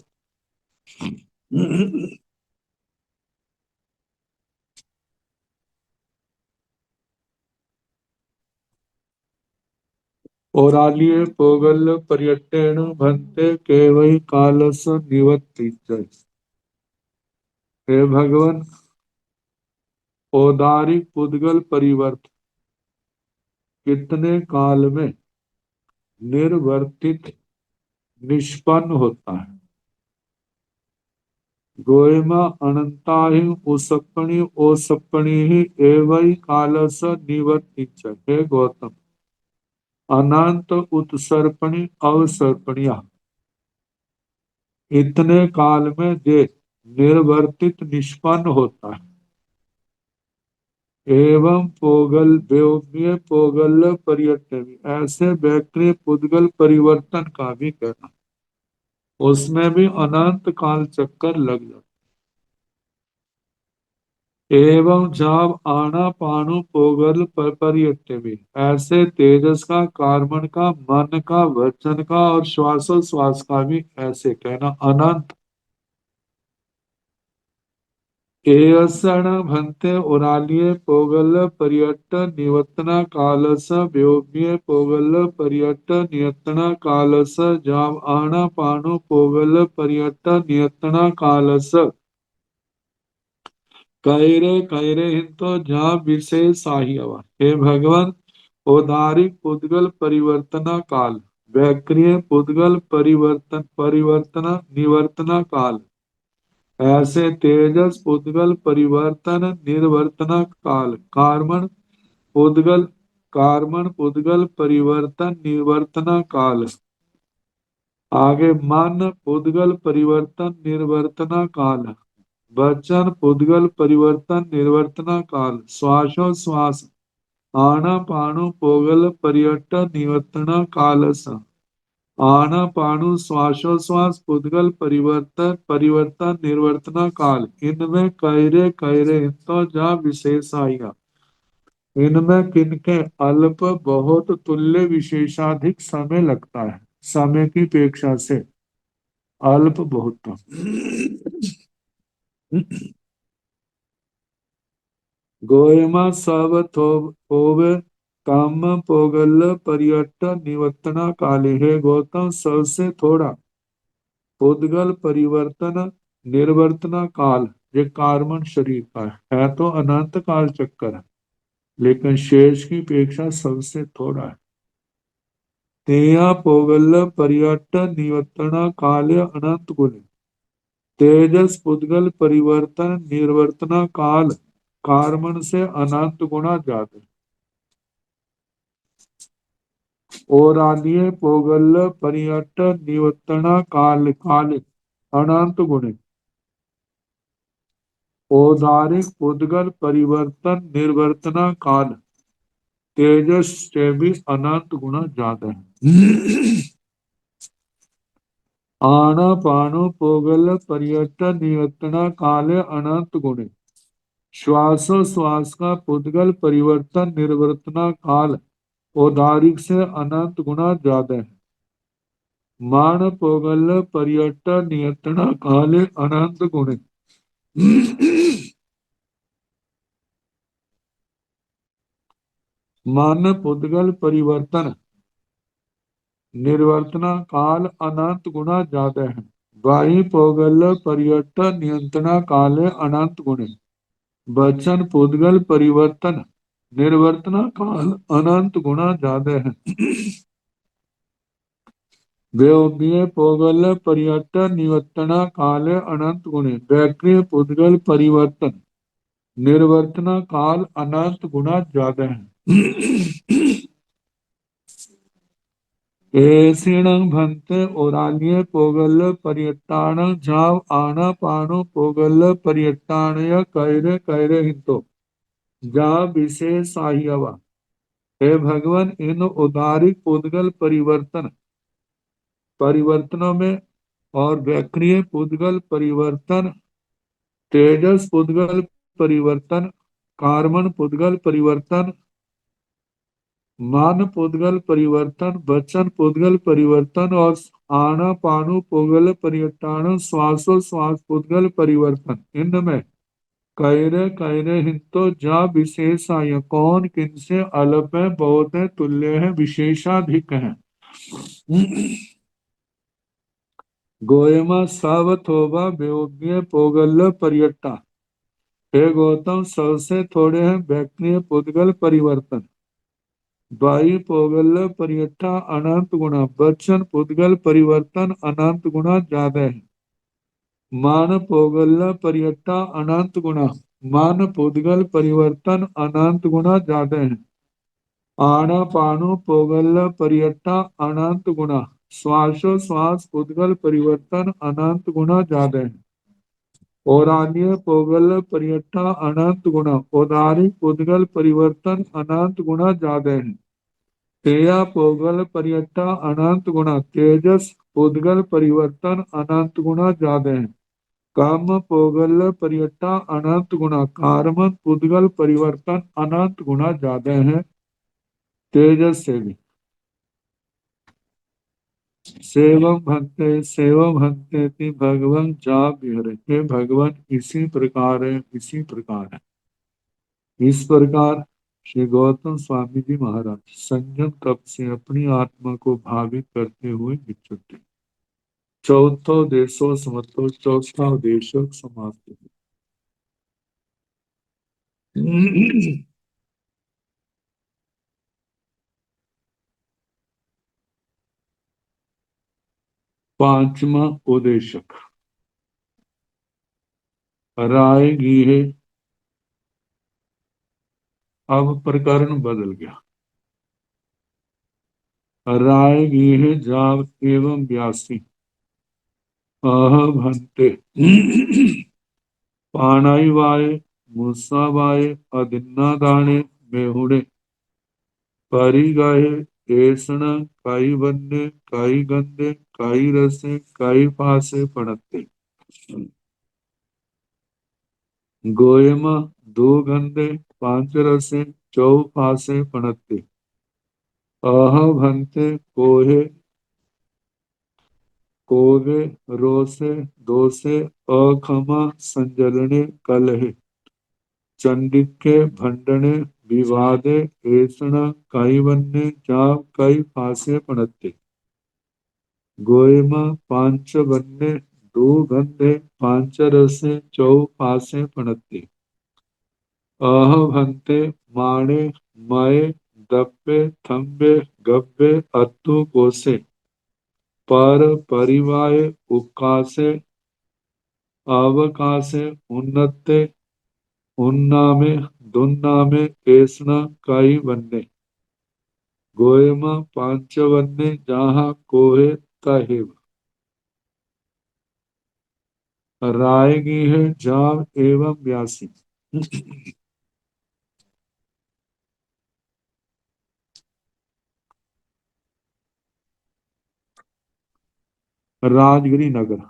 ओरालिये पोगल पर्यटेण भक्ते केवई कालस निवत्ति। हे भगवान, औदारिक पुद्गल परिवर्त कितने काल में निर्वर्तित निष्पन्न होता है। गोयमा अनंता ही उसपणी ओसपणी ही एवं कालस निवर्तिच। हे गौतम, अनंत उत्सर्पणी अवसर्पणिया इतने काल में जे निर्वर्तित निष्पन्न होता है। एवं पोगल व्योम्य पोगल पर्यटन, ऐसे व्याक्रिय पुद्गल परिवर्तन का भी कहना, उसमें भी अनंत काल चक्कर लग जाता। एवं जब आना पानु पोगल पर्यटन, ऐसे तेजस का, कार्बन का, मन का, वचन का और श्वासोश्वास का भी ऐसे कहना अनंत। एयसण भंते उरालिये पोगल पर्यटन निवतना कालस व्योम्य पोगल पर्यटन नियतना कालस जाम आना पानु पोगल पर्यटन नियतना कालस कैरे कैरे हिंतो जा विशेष साहियवा। हे भगवान, औदारिक पुद्गल परिवर्तना काल, वैक्रिय पुद्गल परिवर्तना निवर्तना काल, ऐसे तेजस पुद्गल परिवर्तन निर्वर्तना काल, कार्बन पुद्गल परिवर्तन निर्वर्तना काल, आगे मन पुद्गल परिवर्तन निर्वर्तना काल, वचन पुद्गल परिवर्तन निर्वर्तना काल, श्वासोश्वास आना पानु पोगल पर्यटन निवर्तना कालस, आना पानु श्वासोश्वास पुद्गल परिवर्तन निर्वर्तना काल, इनमें कैरे कैरे हिंतो जा विशेषाया, इनमें किनके अल्प बहुत तुल्य विशेषाधिक समय लगता है। समय की अपेक्षा से अल्प बहुत। गोयमा सब थोवे काम पोगल पर्यटन निवर्तना काले। है गौतम, सबसे थोड़ा पुद्गल परिवर्तन निर्वर्तना काल ये कार्बन शरीर का है तो अनंत काल चक्कर है, लेकिन शेष की अपेक्षा सबसे थोड़ा है। तेया पोगल पर्यटन निवर्तना काले अनंत गुण, तेजस पुद्गल परिवर्तन निर्वर्तना काल कार्बन से अनंत गुणा ज्यादा। और आलिये पोगल पर्यटन निवर्तना काल काल अनंत गुण, औदारिक पुद्गल परिवर्तन निर्वर्तना काल तेजस से भी अनंत गुना ज्यादा है। आना पानो पोगल पर्यटन निवर्तना काले अनंत गुण, श्वासोश्वास का पुद्गल परिवर्तन निर्वर्तना काल औदारिक से अनंत गुना ज्यादा है। मान पोगल पर्यटन नियंत्रणा काले अनंत गुण, मन पुद्गल परिवर्तन निर्वर्तना काल अनंत गुना ज्यादा है। वायु पोगल पर्यटन नियंत्रणा काले अनंत गुण, वचन पुद्गल परिवर्तन निर्वर्तना काल अनंत गुना ज्यादा है। व्योम्य पोगल पर्यटन निवर्तना काले अनंत गुण, वैक्रिय पुद्गल परिवर्तन निर्वर्तना काल अनंत गुना ज्यादा है। ऐसीण भंते ओरालिये पोगल पर्यटाण जाव आना पानो पोगल पर्यटाणय कैरे कैरे हिंतो जा विशेष साहियवा। हे भगवान, इन उदारिक पुद्गल परिवर्तन परिवर्तनों में और व्याक्रिय पुद्गल परिवर्तन, तेजस पुद्गल परिवर्तन, कार्बन पुद्गल परिवर्तन, मान पुद्गल परिवर्तन, वचन पुद्गल परिवर्तन और आना पानु पुद्गल परिवर्तन, श्वासोश्वास पुद्गल परिवर्तन, इनमें कैरे कैरे हिंतो जा विशेषाय, कौन किनसे अल्प है, बहुत है, तुल्य है, विशेषाधिक है। गोयमा सावथोबा वियोग्य पोगल पर्यटा, हे गौतम सबसे थोड़े हैं व्यक्ति पुद्गल परिवर्तन, वायु पोगल पर्यटा अनंत गुणा, वचन पुद्गल परिवर्तन अनंत गुणा ज्यादा है। मान पोगल पर्यटा अनंत गुणा, मान पुद्गल परिवर्तन अनंत गुणा ज्यादा है। आना पानो पोगल पर्यटा अनंत गुणा, श्वासो श्वास पुद्गल परिवर्तन अनंत गुणा ज्यादा है। ओरान्य पोगल पर्यटा अनंत गुणा, औदारिक पुद्गल परिवर्तन अनंत गुणा ज्यादा है। तेया पोगल पर्यटा अनंत गुणा, तेजस पुद्गल परिवर्तन अनंत गुणा ज्यादा है। काम पोगल पर्यटा अनंत गुणा, कार्म पुद्गल परिवर्तन अनंत गुणा ज्यादा है तेजस से भी। सेवम भक्ते ति भगवान जा विहरे, हे भगवान इसी प्रकार है, इसी प्रकार है। इस प्रकार श्री गौतम स्वामी जी महाराज संयम तप से अपनी आत्मा को भावित करते हुए विचरते। चौथो देशो समतो, चौथा देश समाप्त। पांचवा उदेशक, राय गीहे। अब प्रकरण बदल गया। राय गीहे जाव एवं व्यासी, अह भंते पाणाई वाय, मूसा वाय, अदिन्ना दाणे, मेहुणे, परी गाहे, ऐसण, काई बन्ने, काई गंदे, काई रसे, काई पासे पड़ते। गोयमा दो गंदे, पांच रसे, चौ पासे पड़ते। अह भंते कोहे, कोवे, रोसे, दोसे, अखमा, संजलने, कलहे, चंडिके, भंडने, विवादे, ऐसण, कई बन्ने, जाव, कई फांसे पड़ते। गोयमा पांच बन्ने, दो गंधे, पांच रसे, चौ फांसे पड़ते। अह भंते माणे, मय, दप्पे, थम्बे, गब्बे, अत्तु कोसे, पर परिवाय, उकासे, अवकाशे, उन्नते, उन्नामे, दुन्नामे, ऐसना, काई बन्ने। गोयमा पांच बन्ने, जहाँ कोहे तहेव। रायगी है जाव एवं व्यासी। राजगिरी नगर,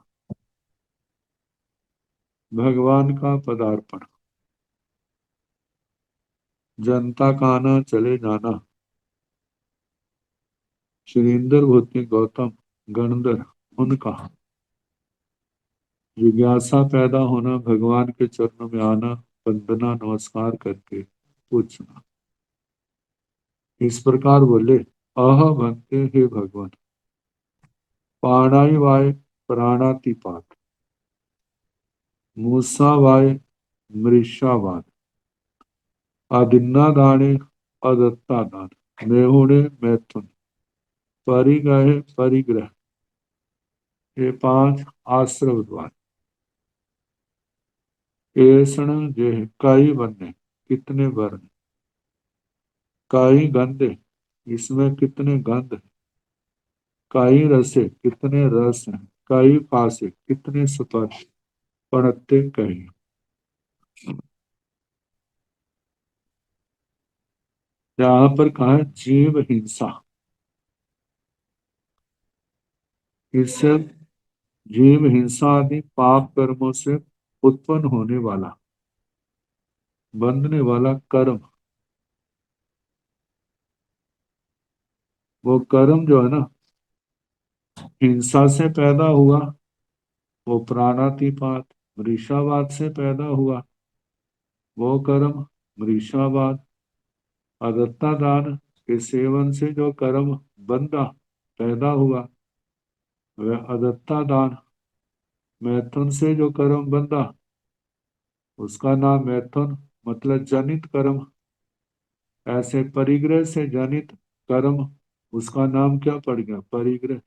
भगवान का पदार्पण, जनता का आना चले जाना, श्रींद्र भूति गौतम गणधर उनका, जिज्ञासा पैदा होना, भगवान के चरणों में आना, वंदना नमस्कार करके पूछना। इस प्रकार बोले, अह भंते हे भगवान, पाणाई वाय प्राणातिपात, मूसा वाय मृषावाद, आदिन्ना दाने अदत्ता दान, मेहुणे मैथुन, परिगहे परिग्रह, ये पांच आश्रम द्वार। ऐसण जे कई बने, कितने वर्ण, कई गंधे, इसमें कितने गंध है, कई रसे, कितने रस हैं, कई फासे, कितने स्पर्श, पड़ते कहीं। यहाँ पर कहा है जीव हिंसा, इससे जीव हिंसा आदि पाप कर्मों से उत्पन्न होने वाला बंधने वाला कर्म, वो कर्म जो है ना हिंसा से पैदा हुआ, वो प्राणातिपात मृषावाद से पैदा हुआ, वो कर्म मृषावाद। अदत्ता दान के सेवन से जो कर्म बंधा पैदा हुआ वह अदत्ता दान। मैथुन से जो कर्म बंधा उसका नाम मैथुन मतलब जनित कर्म। ऐसे परिग्रह से जनित कर्म उसका नाम क्या पड़ गया, परिग्रह।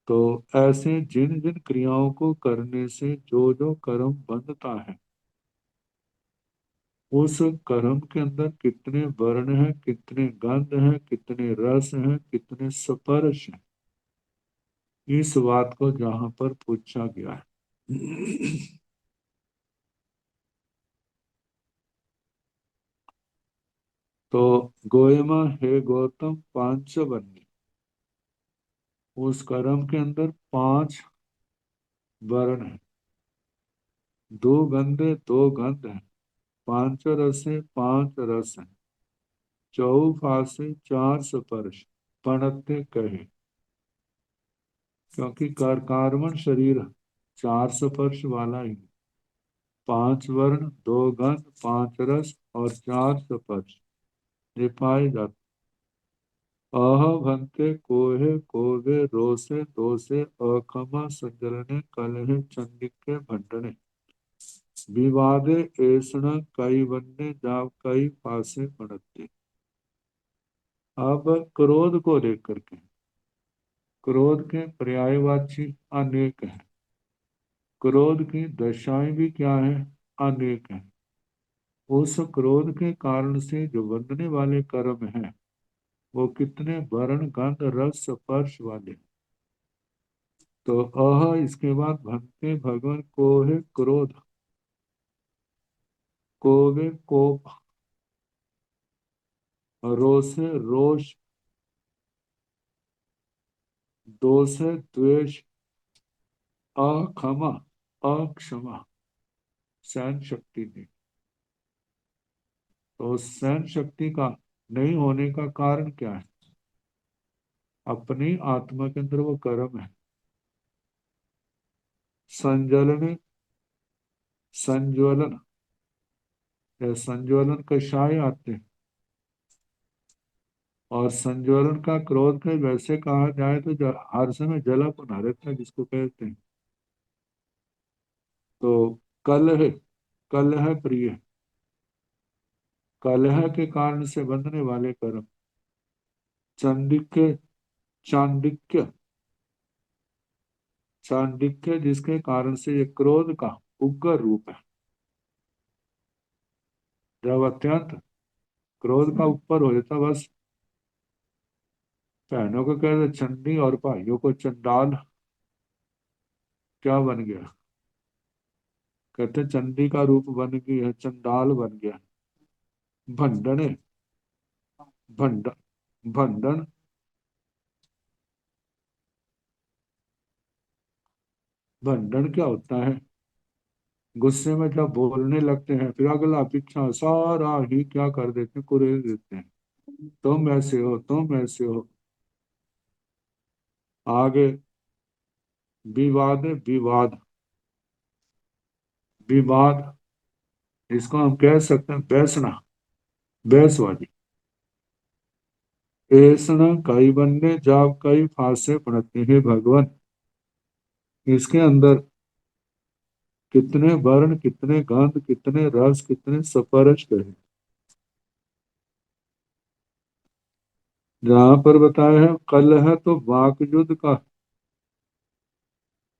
तो ऐसे जिन जिन क्रियाओं को करने से जो जो कर्म बंधता है उस कर्म के अंदर कितने वर्ण हैं, कितने गंध हैं, कितने रस हैं, कितने स्पर्श हैं, इस बात को जहां पर पूछा गया है। तो गोयमा हे गौतम पांच वन्य, उस कर्म के अंदर पांच वर्ण है, दो गंधे दो गंध है, पांच रसे पांच रस है, चौफासे चार स्पर्श पणते कहे। क्योंकि कार्बन शरीर चार स्पर्श वाला ही, पांच वर्ण दो गंध पांच रस और चार स्पर्श ये पाए जाते। अह भंते कोहे कोवे रोसे दोसे अखमा संजलने कलहे चंडिके भंडने विवादे ऐसण कई वन्य जाव कई फासे पड़ते। अब क्रोध को लेकर के, क्रोध के पर्यायवाची अनेक है, क्रोध की दशाएं भी क्या है, अनेक है। उस क्रोध के कारण से जो बंधने वाले कर्म हैं वो कितने वर्ण गंध रस स्पर्श वाले। तो अह इसके बाद भक्ति भगवान को है क्रोध, कोवे कोप, रोसे रोष, दोषे द्वेष, अक्षमा अक्षमा सहन शक्ति नहीं। तो सहन शक्ति का नहीं होने का कारण क्या है, अपनी आत्मा के अंदर वो कर्म है। संजलन संज्वलन या संज्वलन कषाय आते हैं, और संज्वलन का क्रोध का वैसे कहा जाए तो हर समय जलापन रहता है जिसको कहते हैं। तो कलह, कलह प्रिय, कलह के कारण से बंधने वाले कर्म। चांडिक्य, चांडिक्य, चांडिक्य जिसके कारण से ये क्रोध का उग्र रूप है। जब अत्यंत क्रोध का ऊपर हो जाता बस बहनों को कहते चंडी और भाइयों को चंडाल, क्या बन गया, कहते चंडी का रूप बन गई है, चंडाल बन गया। भंडने, भंड भंडन, भंडन क्या होता है, गुस्से में जब बोलने लगते हैं फिर अगला पीछा सारा ही क्या कर देते हैं, कुरेद देते हैं। तुम ऐसे हो तुम ऐसे हो। आगे विवाद, विवाद, विवाद इसको हम कह सकते हैं बैसना, बैसवादी। ऐसना कई बनने जाब कई फांसे पड़ते हैं भगवान। इसके अंदर कितने वर्ण कितने गंध कितने रस कितने स्पर्श कहे। जहां पर बताया है कलह तो वाक युद्ध का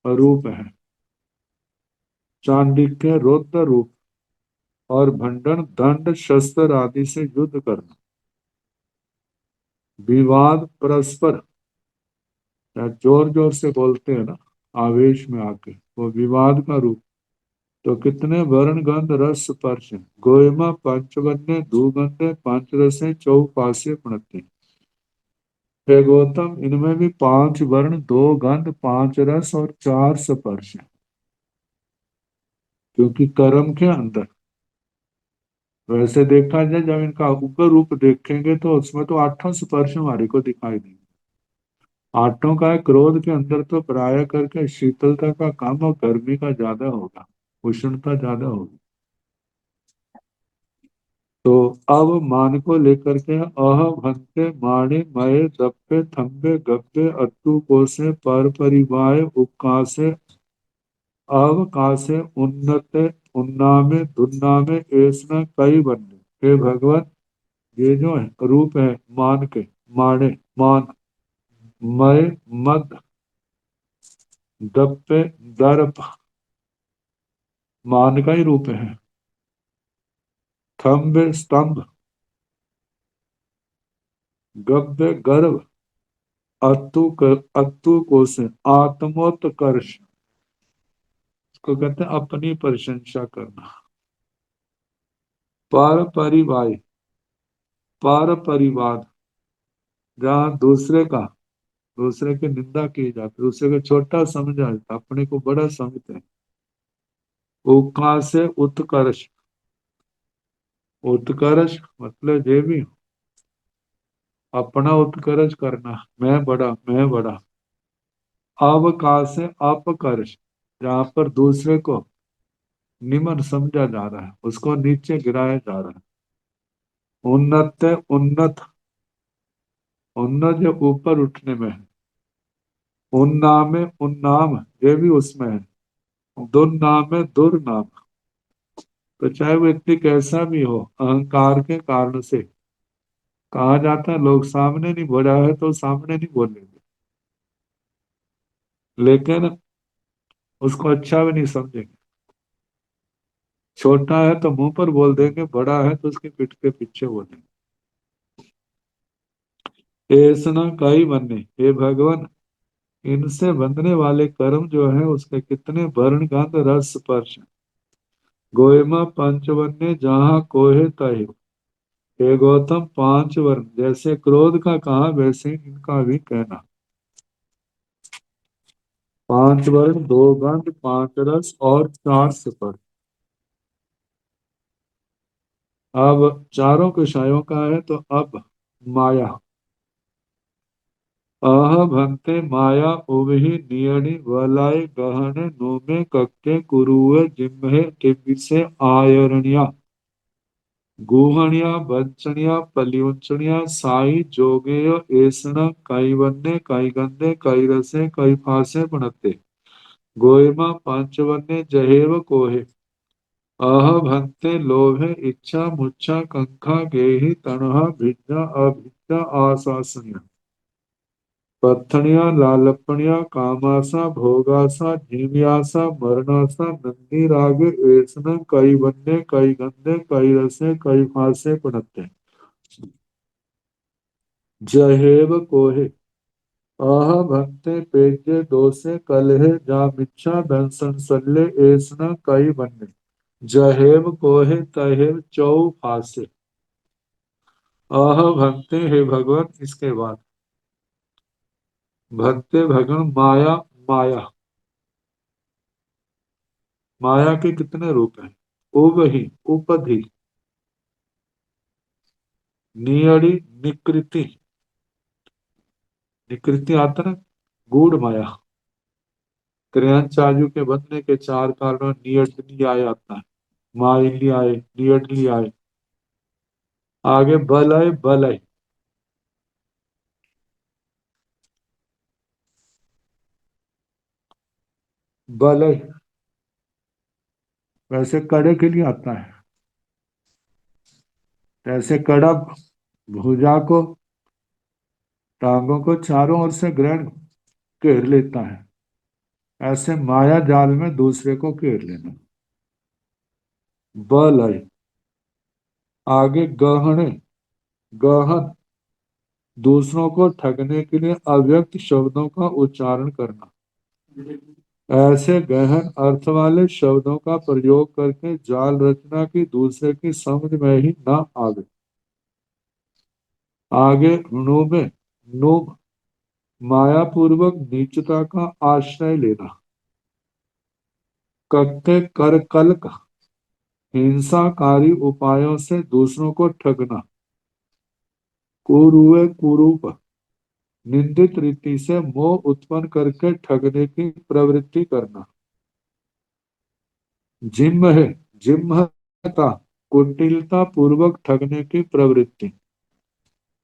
रूप है, चांडिक्य रौद्र रूप, और भंडन दंड शस्त्र आदि से युद्ध करना। विवाद परस्पर, जोर जोर से बोलते हैं ना आवेश में आके, वो विवाद का रूप। तो कितने वर्ण गंध रस स्पर्श हैं। गोयमा पंचवन्य दुगंधे पंच रसे चौपासे प्रणते। हे गौतम, इनमें भी 5 वर्ण, 2 गंध, 5 रस और 4 स्पर्श है, क्योंकि कर्म के अंदर वैसे देखा जाए, जब इनका उग्र रूप देखेंगे तो उसमें तो 8 स्पर्श हमारे को दिखाई देंगे। 8 का है, क्रोध के अंदर तो प्राय करके शीतलता का कम और गर्मी का ज्यादा होगा, उष्णता ज्यादा होगी। तो अब मान को लेकर के अह भंते माणे मये दप्पे थम्बे गप्पे अत्तु कोसे पर परिवाय उक्कासे अवकाशे उन्नते उन्नामे दुन्नामे ऐसना कई बनने। हे भगवान, ये जो है रूप है मान के, माने मान, मय मद, दप्पे दर्प, मान का ही रूप है, थम्बे स्तंभ, गब्बे गर्भ, अत्तु कोश आत्मोत्कर्ष, इसको कहते हैं अपनी प्रशंसा करना। पर परिवाय, पर परिवाद, जहाँ दूसरे की निंदा की जाती, दूसरे को छोटा समझा जाता, अपने को बड़ा समझते हैं। उका से उत्कर्ष, उत्कर्ष मतलब ये भी अपना उत्कर्ष करना, मैं बड़ा। अवकाश से अपकर्ष, जहाँ पर दूसरे को निम्न समझा जा रहा है, उसको नीचे गिराया जा रहा है। उन्नत, उन्नत, उन्नत जो ऊपर उठने में है। उन्नाम, उन्नाम ये भी उसमें है। दुर्नाम, दुर्नाम, तो चाहे वो व्यक्ति कैसा भी हो, अहंकार के कारण से कहा जाता है, लोग सामने नहीं बोला है तो सामने नहीं बोलेंगे, लेकिन उसको अच्छा भी नहीं समझेंगे। छोटा है तो मुंह पर बोल देंगे, बड़ा है तो उसके पीठ के पीछे बोलेंगे। ऐसना कई बनने, हे भगवान, इनसे बंधने वाले कर्म जो है उसके कितने वर्ण गंध रस स्पर्श। गोयमा पंचवन्य जहाँ कोहे तहे, हे गौतम, 5 वर्ण, जैसे क्रोध का कहा वैसे इनका भी कहना। 5 वर्ण, 2 गंध, 5 रस और 4 स्पर्श। अब चारों विषयों का है तो अब माया। अह भंते माया उवहि नियणि वलय गहने नोमे कक्के कुरुवे जिम्हे किबिसे आयरण्या गुहणिया बंचनिया पल्युंचनिया साई जोगेय ऐसना कई वन्ने कई गंधे कई रसे कई फासे बनते गोयमा पंचवन्ने जहेव कोहे अह भंते लोभे इच्छा मुच्छा कंखा गेहि तणहा भिज्जा अभिज्जा आशासनिया पत्थनिया लालपनिया कामासा भोगासा जीव्यासा मरणासा नंदी राग ऐसना कई बन्ने कई गंधे कई रसे कई फासे पड़ते जहेव कोहे आह भक्ते पेजे दोषे कलहे जा मिच्छा दंसन सल्ले ऐसना कई बन्ने जहेव कोहे तहेव चौ फासे। आह भक्ते, हे भगवान, इसके बाद भक्ते भगवान माया, माया, माया के कितने रूप हैं? उवहि, उपधि, नियड़ी, निकृति, निकृति आता ना, गूढ़ माया। त्रयंचार्यों के बनने के 4 कारणों, नियड आय आता है, माइली आए, नियडली आए। आगे बलय, बलय, बलय वैसे कड़े के लिए आता है, जैसे कड़ा भुजा को, टांगों को चारों ओर से ग्रहण घेर लेता है, ऐसे माया जाल में दूसरे को घेर लेना। बलय, आगे गहने, गहन, दूसरों को ठगने के लिए अव्यक्त शब्दों का उच्चारण करना। ऐसे गहन अर्थ वाले शब्दों का प्रयोग करके जाल रचना की दूसरे की समझ में ही ना आवे। आगे णु में नो मायापूर्वक नीचता का आश्रय लेना। कत्थे कर कल्क हिंसाकारी उपायों से दूसरों को ठगना। कुरुए कुरूप निंदित रीति से मोह उत्पन्न करके ठगने की प्रवृत्ति करना। जिम्म है जिम्हता कुटिलता पूर्वक ठगने की प्रवृत्ति।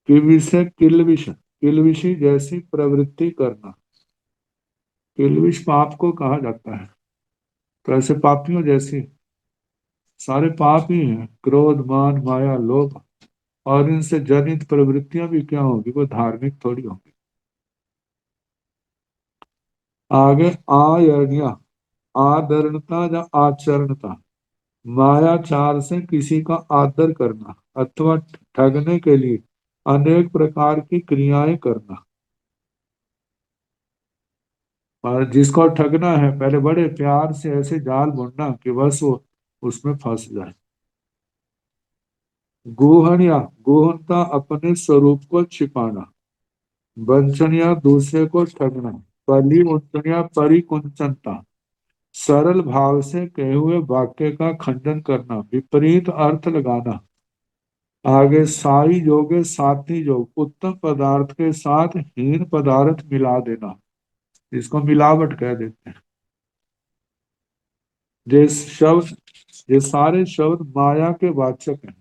किविश किलविश किलविशी जैसी प्रवृत्ति करना। किलविश पाप को कहा जाता है। तो ऐसे पापियों जैसी सारे पाप ही हैं, क्रोध मान माया लोभ, और इनसे जनित प्रवृत्तियां भी क्या होगी, वो धार्मिक थोड़ी होंगी। आगे आयरण्या आदरणता या आचरणता, मायाचार से किसी का आदर करना अथवा ठगने के लिए अनेक प्रकार की क्रियाएं करना। और जिसको ठगना है पहले बड़े प्यार से ऐसे जाल बुनना कि बस वो उसमें फंस जाए। गोहनिया गोहनता अपने स्वरूप को छिपाना। वंचनिया दूसरे को ठगना। परिवंचनिया परिकुंचनता सरल भाव से कहे हुए वाक्य का खंडन करना, विपरीत अर्थ लगाना। आगे साई योगे साथी योग उत्तम पदार्थ के साथ हीन पदार्थ मिला देना, इसको मिलावट कह देते हैं। ये शब्द ये सारे शब्द माया के वाचक हैं।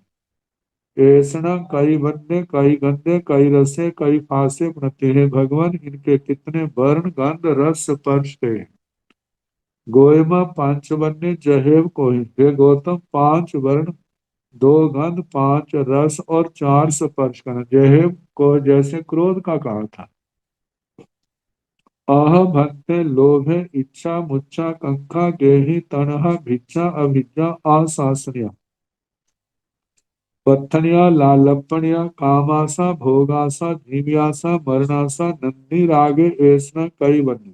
ऐसना कई बन्ने कई गंधे कई रसे कई फासे बनते हैं, भगवान इनके कितने वर्ण गंध रस स्पर्श के। गोयमा पांच वन्य जहेव कोहि, हे गौतम पांच वर्ण दो गंध पांच रस और चार स्पर्श करना। जहेव को जैसे क्रोध का कहा था। अह भक्ते लोभे इच्छा मुच्छा कंखा गेहि तणहा भिच्छा अभिज्ञा आसासनिया। पत्थनिया लालपनिया कामासा भोगासा जीव्यासा मरणासा नंदी रागे ऐसना कई बने।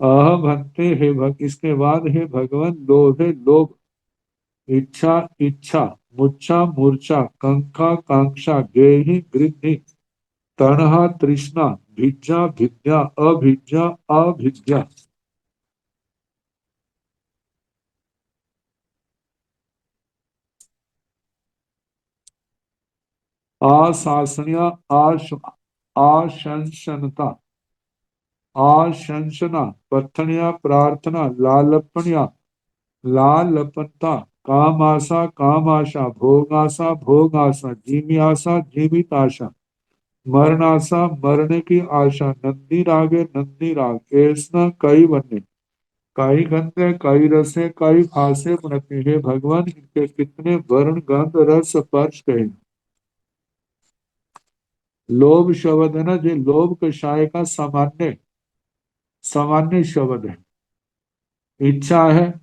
अह भक्ते हे इसके बाद हे भगवान लोभे लोभ इच्छा इच्छा मुच्छा मूर्छा कंखा कांक्षा गेहि गृद्धि तणहा तृष्णा भिज्जा भिद्या अभिज्जा अभिज्ञा। आशासनिया आशंसनता आशंसना पत्थनिया प्रार्थना लालपनिया लालपनता कामाशा कामाशा भोगाशा भोगाशा जीव्याशा जीविताशा मरणाशा मरने की आशा नंदी रागे नंदी राग ऐसा कई बने कई गंधे कई रसे कई फांसे बनते हैं, भगवान इनके कितने वर्ण गंध रस स्पर्श कहे। लोभ शब्द है ना, जो लोभ कषाय का सामान्य सामान्य शब्द है। इच्छा है,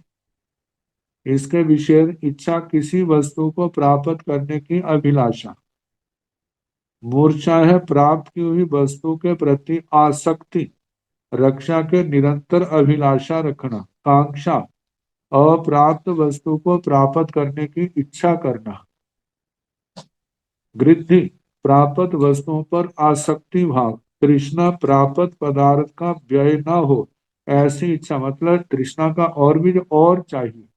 इसके विशेष इच्छा किसी वस्तु को प्राप्त करने की अभिलाषा। मूर्छा है प्राप्त की हुई वस्तु के प्रति आसक्ति, रक्षा के निरंतर अभिलाषा रखना। कांक्षा अप्राप्त वस्तु को प्राप्त करने की इच्छा करना। गृद्धि प्राप्त वस्तुओं पर आसक्ति भाव। तृष्णा प्राप्त पदार्थ का व्यय न हो ऐसी इच्छा, मतलब तृष्णा का और भी और चाहिए।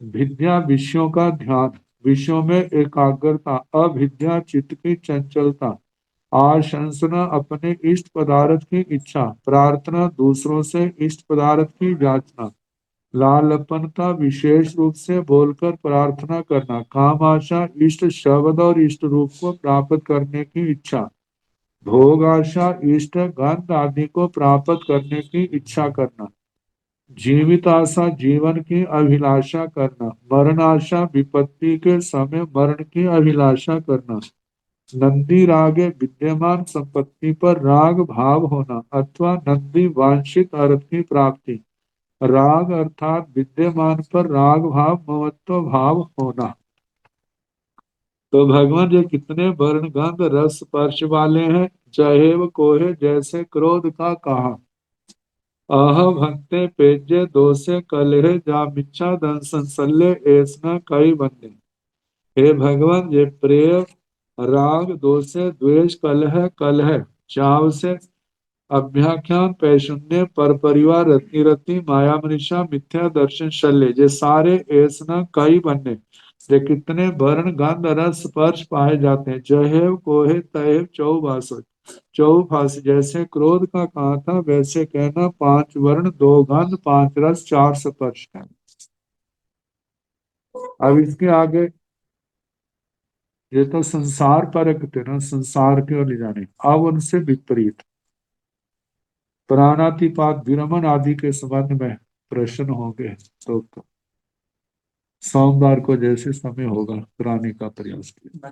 विद्या विषयों का ध्यान, विषयों में एकाग्रता। अविद्या चित्त की चंचलता। आशंसना अपने इष्ट पदार्थ की इच्छा। प्रार्थना दूसरों से इष्ट पदार्थ की याचना। लालपनता विशेष रूप से बोलकर प्रार्थना करना। काम आशा इष्ट शब्द और इष्ट रूप को प्राप्त करने की इच्छा। भोग आशा इष्ट गंध आदि को प्राप्त करने की इच्छा करना। जीवित आशा जीवन की अभिलाषा करना। मरण आशा विपत्ति के समय मरण की अभिलाषा करना। नंदी रागे विद्यमान संपत्ति पर राग भाव होना अथवा नंदी वांछित अर्थ की प्राप्ति। राग अर्थात विद्यमान पर राग भाव ममत्व भाव होना। तो भगवान ये कितने वर्ण गंध रस स्पर्श वाले हैं। जहेव कोहे जैसे क्रोध का कहा। अह भक्ते पेजे दोषे कलहे जा मिच्छा धन संसल्य ऐसना कई बंदे। हे भगवान ये प्रेम राग दोष से द्वेष कलह कलह चाव से अभ्याख्यान पैशुन्य पर परिवार रत्नी रत्नी माया मनीषा मिथ्या दर्शन शल्य जे सारे ऐसना कई बनने जे कितने वर्ण गंध रस स्पर्श पाए जाते हैं जहेव कोहे तहेव चौबास चौफास जैसे क्रोध का कहा था वैसे कहना पांच वर्ण दो गंध पांच रस चार स्पर्श कहना। अब इसके आगे ये तो संसार परक थे ना संसार की ओर ले जाने अब उनसे विपरीत प्राणातिपात विरमण आदि के संबंध में प्रश्न होंगे तो सोमवार को जैसे समय होगा कराने का प्रयास किया।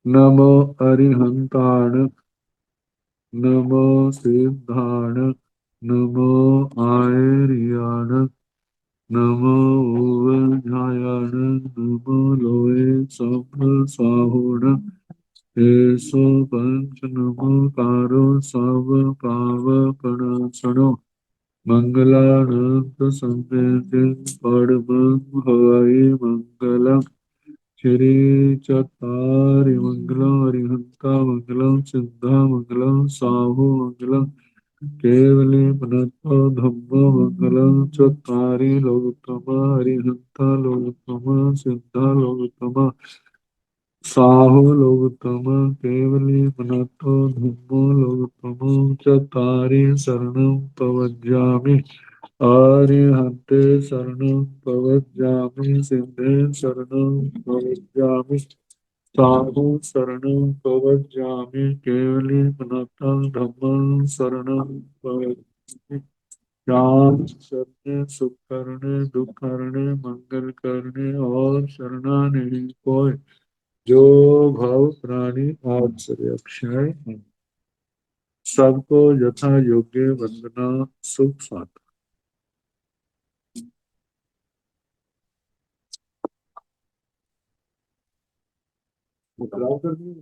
नमो अरिहंताण नमो सिद्धाण नमो आयर्याण नमो उवझायाण नमो लोए सब साहुण एसो पंच नमोकारो सब पावपणासनो मंगलानंद संवेदे परमं हवै मंगलम् श्री चतारि मंगलम् अरिहंता मंगलम् सिद्धा मंगलम् साहु मंगलम् केवली मनतो धम्मो मंगलम् चतारि लोकोत्तमा अरिहंता लोकोत्तमा सिद्धा लोकोत्तमा साहु लोकोत्तमा केवली मनतो धम्मो लोकोत्तमा चतारि शरणं प्रवज्जामि आर्यहन्ते शरणं प्रवज्जामि सिद्धे शरणं प्रवज्जामि साधु शरणं प्रवज्जामि केवली मनता धम्मं शरणं प्रवज्जामि ज्ञान शरणे सुख करने दुख करने मंगल करने और शरणाने कोय जो भाव प्राणी आश्रय अक्षय है सबको यथा योग्य वंदना सुख साथ मुकरार कर दिया।